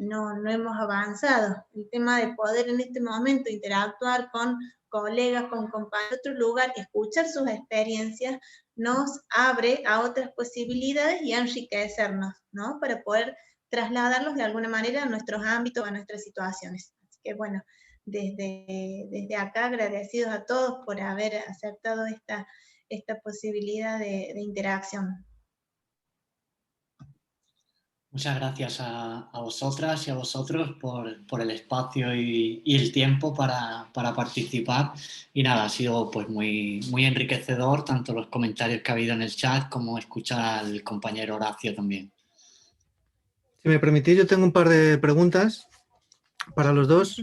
no hemos avanzado. El tema de poder en este momento interactuar con colegas, con compañeros de otro lugar, escuchar sus experiencias, nos abre a otras posibilidades y a enriquecernos, ¿no? Para poder trasladarlos de alguna manera a nuestros ámbitos, a nuestras situaciones. Así que bueno, desde acá agradecidos a todos por haber aceptado esta posibilidad de interacción. Muchas gracias a vosotras y a vosotros por el espacio y el tiempo para participar. Y nada, ha sido pues muy enriquecedor tanto los comentarios que ha habido en el chat como escuchar al compañero Horacio también. Si me permitís, yo tengo un par de preguntas para los dos.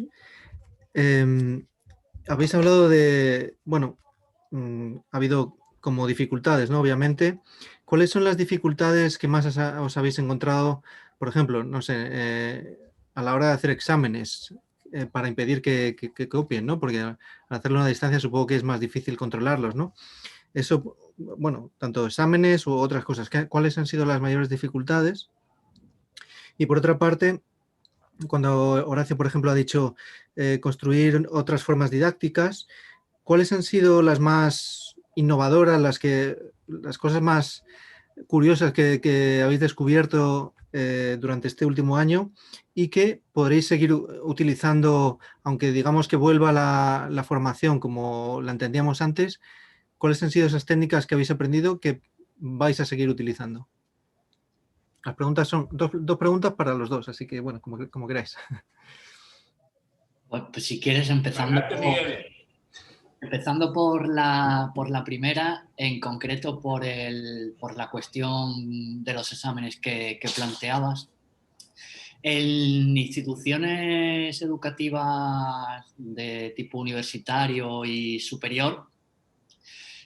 Habéis hablado de, bueno, ha habido como dificultades, ¿no? Obviamente. ¿Cuáles son las dificultades que más os habéis encontrado, por ejemplo, no sé, a la hora de hacer exámenes para impedir que copien, ¿no? Porque al hacerlo a distancia supongo que es más difícil controlarlos, ¿no? Eso, bueno, tanto exámenes u otras cosas. ¿Cuáles han sido las mayores dificultades? Y por otra parte, cuando Horacio, por ejemplo, ha dicho construir otras formas didácticas, ¿cuáles han sido las más innovadoras, las cosas más curiosas que habéis descubierto durante este último año y que podréis seguir utilizando, aunque digamos que vuelva la formación como la entendíamos antes? ¿Cuáles han sido esas técnicas que habéis aprendido que vais a seguir utilizando? Las preguntas son dos preguntas para los dos, así que bueno, como queráis. Pues si quieres, empezando por la primera, en concreto por la cuestión de los exámenes que planteabas. En instituciones educativas de tipo universitario y superior,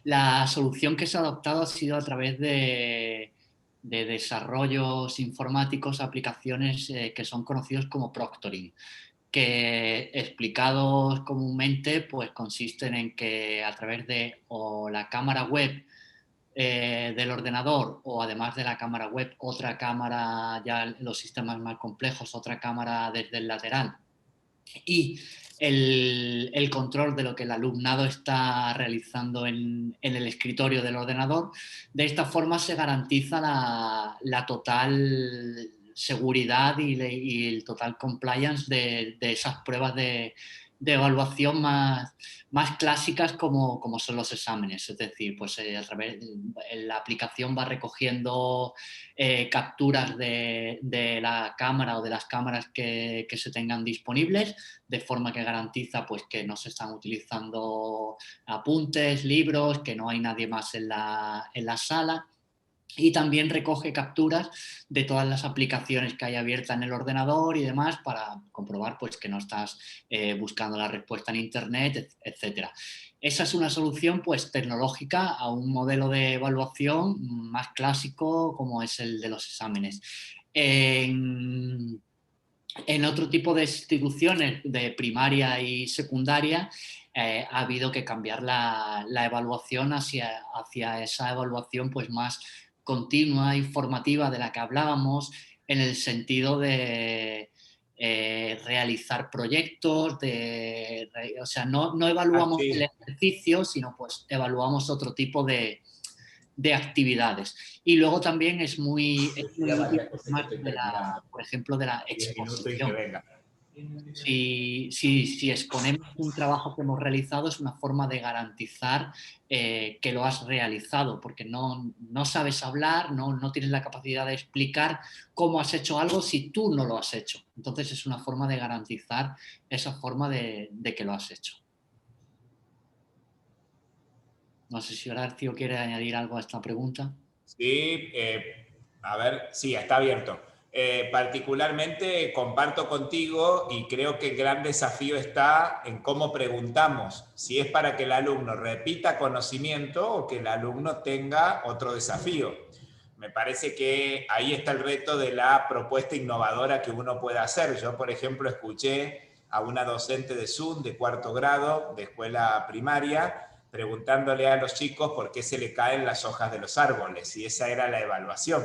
la solución que se ha adoptado ha sido a través de desarrollos informáticos, aplicaciones que son conocidos como proctoring, que explicados comúnmente pues consisten en que a través de o la cámara web del ordenador o además de la cámara web, otra cámara, ya en los sistemas más complejos, otra cámara desde el lateral, y el control de lo que el alumnado está realizando en el escritorio del ordenador. De esta forma se garantiza la total seguridad y el total compliance de esas pruebas de evaluación más clásicas como son los exámenes. Es decir, pues a través la aplicación va recogiendo capturas de la cámara o de las cámaras que se tengan disponibles, de forma que garantiza pues, que no se están utilizando apuntes, libros, que no hay nadie más en la sala. y también recoge capturas de todas las aplicaciones que hay abiertas en el ordenador y demás para comprobar pues, que no estás buscando la respuesta en internet, etc. Esa es una solución pues, tecnológica a un modelo de evaluación más clásico como es el de los exámenes. En otro tipo de instituciones de primaria y secundaria ha habido que cambiar la evaluación hacia esa evaluación pues, más continua y formativa de la que hablábamos, en el sentido de realizar proyectos, o sea, no evaluamos el ejercicio, sino pues evaluamos otro tipo de actividades. Y luego también es muy útil, por ejemplo, de la exposición. Si exponemos un trabajo que hemos realizado, es una forma de garantizar que lo has realizado, porque no sabes hablar, no tienes la capacidad de explicar cómo has hecho algo si tú no lo has hecho. Entonces es una forma de garantizar esa forma de que lo has hecho. No sé si Horacio quiere añadir algo a esta pregunta. Sí, a ver, sí, está abierto. Particularmente comparto contigo y creo que el gran desafío está en cómo preguntamos, si es para que el alumno repita conocimiento o que el alumno tenga otro desafío. Me parece que ahí está el reto de la propuesta innovadora que uno puede hacer. Yo, por ejemplo, escuché a una docente de Zoom de 4º grado de escuela primaria preguntándole a los chicos por qué se le caen las hojas de los árboles, y esa era la evaluación.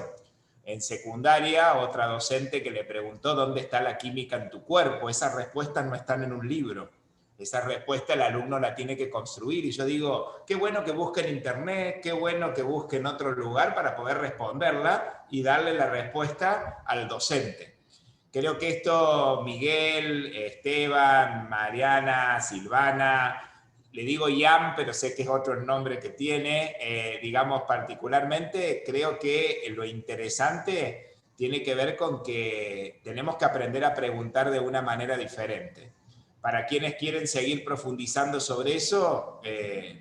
En secundaria, otra docente que le preguntó dónde está la química en tu cuerpo. Esas respuestas no están en un libro. Esa respuesta el alumno la tiene que construir, y yo digo, qué bueno que busque en internet, qué bueno que busque en otro lugar para poder responderla y darle la respuesta al docente. Creo que esto Miguel, Esteban, Mariana, Silvana, le digo Ian, pero sé que es otro el nombre que tiene, digamos particularmente, creo que lo interesante tiene que ver con que tenemos que aprender a preguntar de una manera diferente. Para quienes quieren seguir profundizando sobre eso,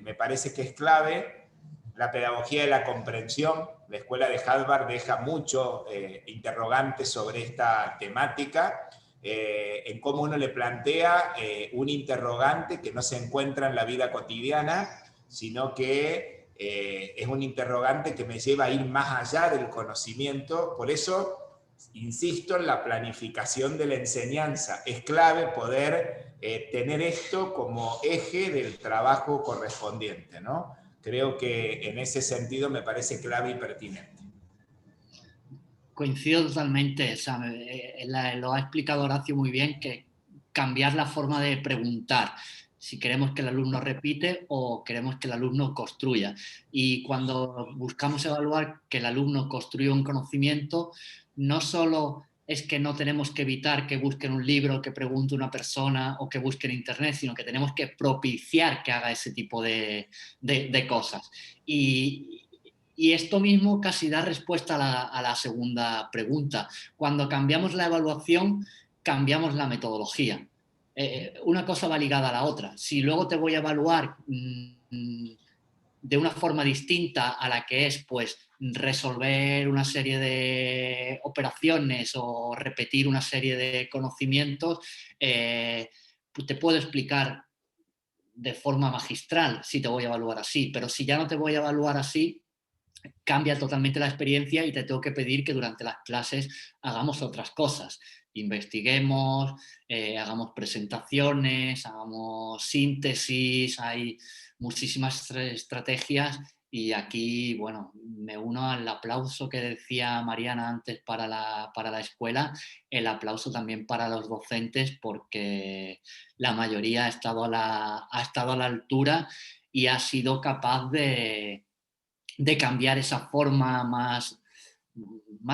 me parece que es clave la pedagogía de la comprensión. La escuela de Harvard deja mucho interrogantes sobre esta temática, en cómo uno le plantea un interrogante que no se encuentra en la vida cotidiana, sino que es un interrogante que me lleva a ir más allá del conocimiento. Por eso insisto en la planificación de la enseñanza. Es clave poder tener esto como eje del trabajo correspondiente, ¿no? Creo que en ese sentido me parece clave y pertinente. Coincido totalmente, lo ha explicado Horacio muy bien, que cambiar la forma de preguntar, si queremos que el alumno repite o queremos que el alumno construya. Y cuando buscamos evaluar que el alumno construya un conocimiento, no solo es que no tenemos que evitar que busquen un libro, que pregunte una persona o que busquen internet, sino que tenemos que propiciar que haga ese tipo de cosas. Y esto mismo casi da respuesta a la segunda pregunta. Cuando cambiamos la evaluación, cambiamos la metodología. Una cosa va ligada a la otra. Si luego te voy a evaluar de una forma distinta a la que es pues, resolver una serie de operaciones o repetir una serie de conocimientos, pues te puedo explicar de forma magistral si te voy a evaluar así, pero si ya no te voy a evaluar así, cambia totalmente la experiencia y te tengo que pedir que durante las clases hagamos otras cosas. Investiguemos, hagamos presentaciones, hagamos síntesis, hay muchísimas estrategias y aquí, bueno, me uno al aplauso que decía Mariana antes para la escuela, el aplauso también para los docentes porque la mayoría ha estado a la altura y ha sido capaz de cambiar esa forma más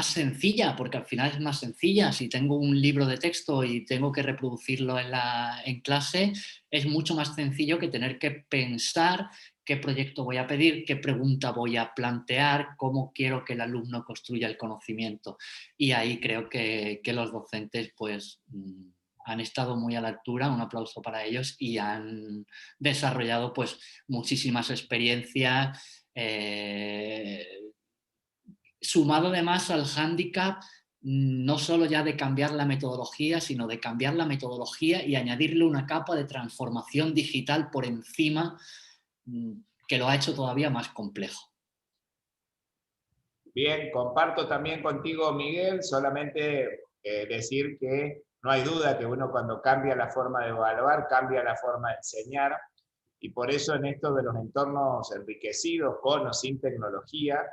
sencilla, porque al final es más sencilla. Si tengo un libro de texto y tengo que reproducirlo en clase, es mucho más sencillo que tener que pensar qué proyecto voy a pedir, qué pregunta voy a plantear, cómo quiero que el alumno construya el conocimiento. Y ahí creo que los docentes pues han estado muy a la altura, un aplauso para ellos, y han desarrollado pues muchísimas experiencias sumado además al hándicap no solo ya de cambiar la metodología, sino de cambiar la metodología y añadirle una capa de transformación digital por encima que lo ha hecho todavía más complejo. Bien, comparto también contigo, Miguel, solamente decir que no hay duda que uno cuando cambia la forma de evaluar, cambia la forma de enseñar, y por eso en esto de los entornos enriquecidos, con o sin tecnología,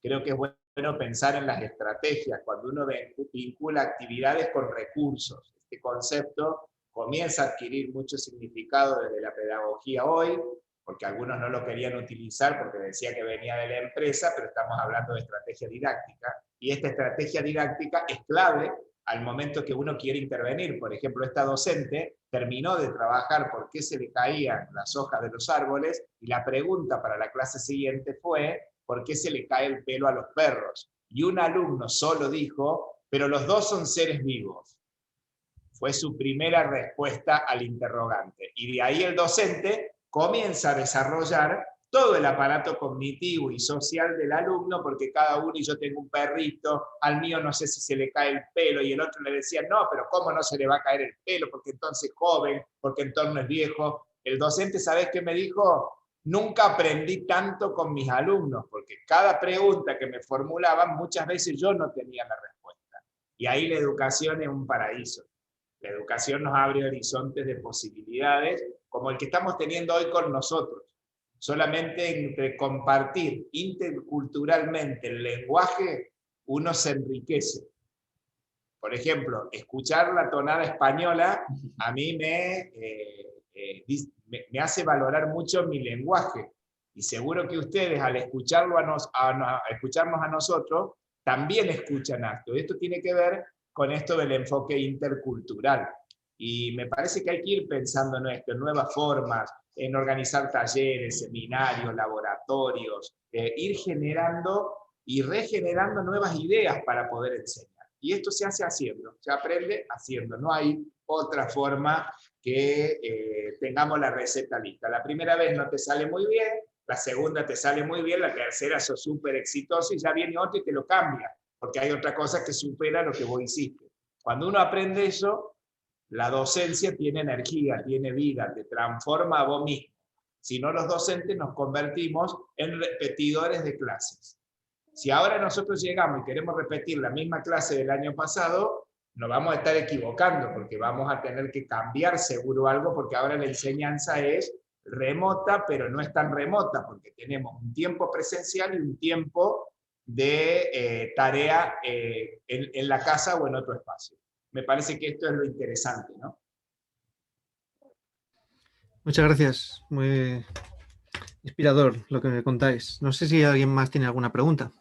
creo que es bueno pensar en las estrategias, cuando uno vincula actividades con recursos. Este concepto comienza a adquirir mucho significado desde la pedagogía hoy, porque algunos no lo querían utilizar porque decía que venía de la empresa, pero estamos hablando de estrategia didáctica, y esta estrategia didáctica es clave al momento que uno quiere intervenir. Por ejemplo, esta docente terminó de trabajar por qué se le caían las hojas de los árboles, y la pregunta para la clase siguiente fue ¿por qué se le cae el pelo a los perros? Y un alumno solo dijo, pero los dos son seres vivos. Fue su primera respuesta al interrogante. Y de ahí el docente comienza a desarrollar todo el aparato cognitivo y social del alumno, porque cada uno, y yo tengo un perrito, al mío no sé si se le cae el pelo, y el otro le decía, no, pero ¿cómo no se le va a caer el pelo? Porque entonces es joven, porque entonces es viejo. El docente, ¿sabés qué me dijo? Nunca aprendí tanto con mis alumnos, porque cada pregunta que me formulaban, muchas veces yo no tenía la respuesta. Y ahí la educación es un paraíso. La educación nos abre horizontes de posibilidades, como el que estamos teniendo hoy con nosotros. Solamente entre compartir interculturalmente el lenguaje, uno se enriquece. Por ejemplo, escuchar la tonada española a mí me hace valorar mucho mi lenguaje. Y seguro que ustedes, al escucharnos a nosotros, también escuchan esto. Esto tiene que ver con esto del enfoque intercultural. Y me parece que hay que ir pensando en esto, en nuevas formas, en organizar talleres, seminarios, laboratorios, ir generando y regenerando nuevas ideas para poder enseñar. Y esto se hace haciendo, se aprende haciendo, no hay otra forma que tengamos la receta lista. La primera vez no te sale muy bien, la segunda te sale muy bien, la tercera sos súper exitoso y ya viene otro y te lo cambia, porque hay otra cosa que supera lo que vos hiciste. Cuando uno aprende eso, la docencia tiene energía, tiene vida, te transforma a vos mismo. Si no, los docentes nos convertimos en repetidores de clases. Si ahora nosotros llegamos y queremos repetir la misma clase del año pasado, nos vamos a estar equivocando, porque vamos a tener que cambiar seguro algo, porque ahora la enseñanza es remota, pero no es tan remota, porque tenemos un tiempo presencial y un tiempo de tarea en la casa o en otro espacio. Me parece que esto es lo interesante, ¿no? Muchas gracias. Muy inspirador lo que me contáis. No sé si alguien más tiene alguna pregunta.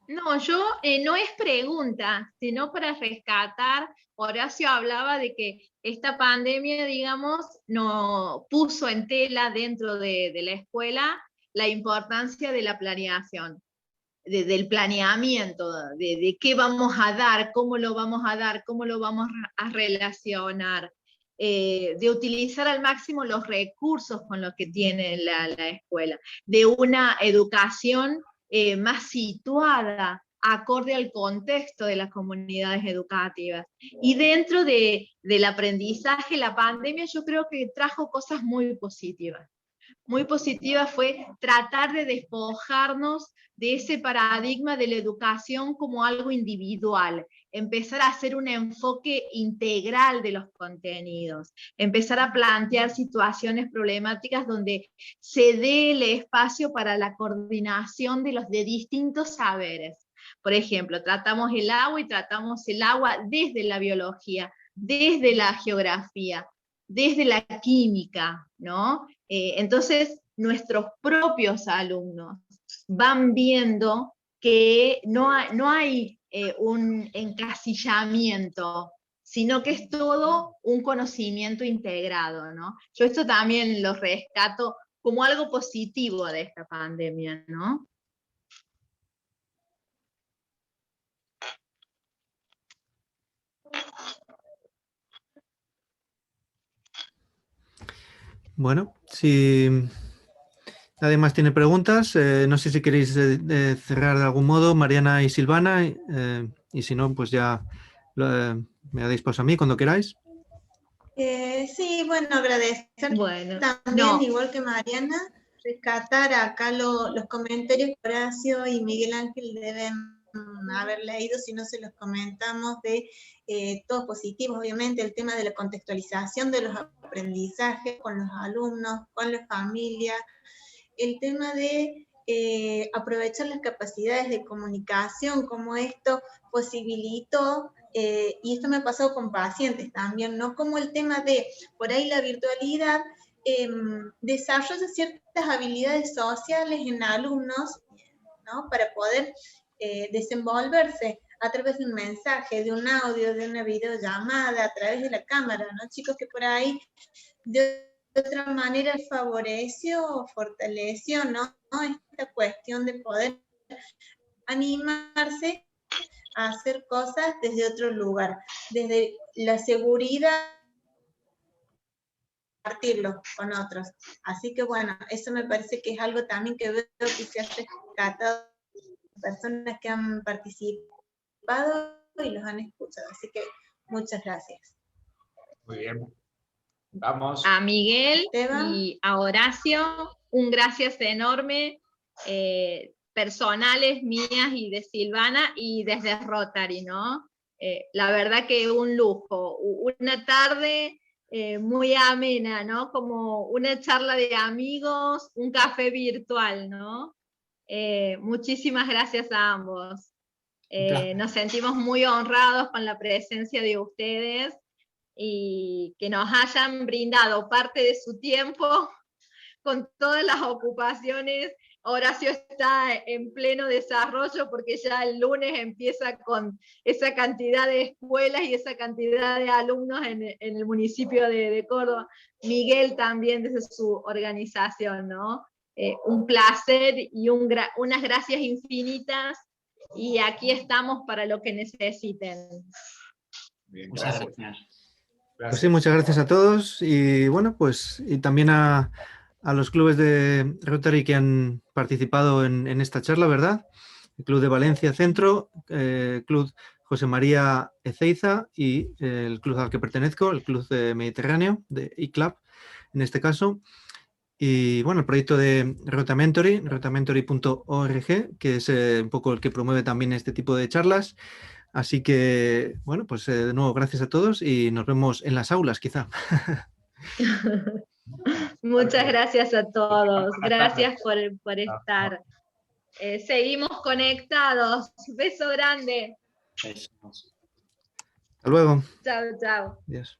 No, yo no es pregunta, sino para rescatar. Horacio hablaba de que esta pandemia, digamos, no puso en tela dentro de la escuela la importancia de la planeación, del planeamiento, de qué vamos a dar, cómo lo vamos a dar, cómo lo vamos a relacionar, de utilizar al máximo los recursos con los que tiene la escuela, de una educación más situada, acorde al contexto de las comunidades educativas. Y dentro del aprendizaje, la pandemia yo creo que trajo cosas muy positivas. Muy positiva fue tratar de despojarnos de ese paradigma de la educación como algo individual, empezar a hacer un enfoque integral de los contenidos, empezar a plantear situaciones problemáticas donde se dé el espacio para la coordinación de distintos saberes. Por ejemplo, tratamos el agua y tratamos el agua desde la biología, desde la geografía, desde la química, ¿no? Entonces, nuestros propios alumnos van viendo que no hay un encasillamiento, sino que es todo un conocimiento integrado, ¿no? Yo esto también lo rescato como algo positivo de esta pandemia, ¿no? Bueno, si nadie más tiene preguntas. No sé si queréis cerrar de algún modo, Mariana y Silvana, y si no, pues ya me dais paso a mí cuando queráis. Sí, bueno, agradecer Bueno, también, no, igual que Mariana, rescatar acá los comentarios que Horacio y Miguel Ángel deben haber leído, si no se los comentamos, de todos positivos, obviamente, el tema de la contextualización de los aprendizajes con los alumnos, con la familia, el tema de aprovechar las capacidades de comunicación, como esto posibilitó, y esto me ha pasado con pacientes también, ¿no? Como el tema de, por ahí la virtualidad desarrolla ciertas habilidades sociales en alumnos, ¿no? Para poder desenvolverse a través de un mensaje, de un audio, de una videollamada, a través de la cámara, ¿no? Chicos que por ahí de otra manera favoreció o fortaleció, ¿no? Esta cuestión de poder animarse a hacer cosas desde otro lugar, desde la seguridad, compartirlo con otros. Así que bueno, eso me parece que es algo también que veo que se ha rescatado de personas que han participado y los han escuchado. Así que muchas gracias. Muy bien. Vamos. a Miguel Esteban. y a Horacio, un gracias enorme, personales mías y de Silvana y desde Rotary, ¿no? La verdad que un lujo, una tarde muy amena, ¿no? Como una charla de amigos, un café virtual, ¿no? Muchísimas gracias a ambos. Nos sentimos muy honrados con la presencia de ustedes y que nos hayan brindado parte de su tiempo con todas las ocupaciones. Horacio está en pleno desarrollo porque ya el lunes empieza con esa cantidad de escuelas y esa cantidad de alumnos en el municipio de Córdoba. Miguel también desde su organización, ¿no? Un placer y unas gracias infinitas, y aquí estamos para lo que necesiten. Bien, Muchas gracias. gracias. Pues sí, muchas gracias a todos y bueno, pues y también a los clubes de Rotary que han participado en esta charla, ¿verdad? El Club de Valencia Centro, Club José María Ezeiza y el club al que pertenezco, el Club de Mediterráneo, de ICLAB en este caso. Y bueno, el proyecto de Rotamentory, rotamentory.org, que es un poco el que promueve también este tipo de charlas. Así que, bueno, pues de nuevo, gracias a todos y nos vemos en las aulas, quizá. Muchas gracias a todos. Gracias por estar. Seguimos conectados. Beso grande. Besos. Hasta luego. Chao, chao. Adiós.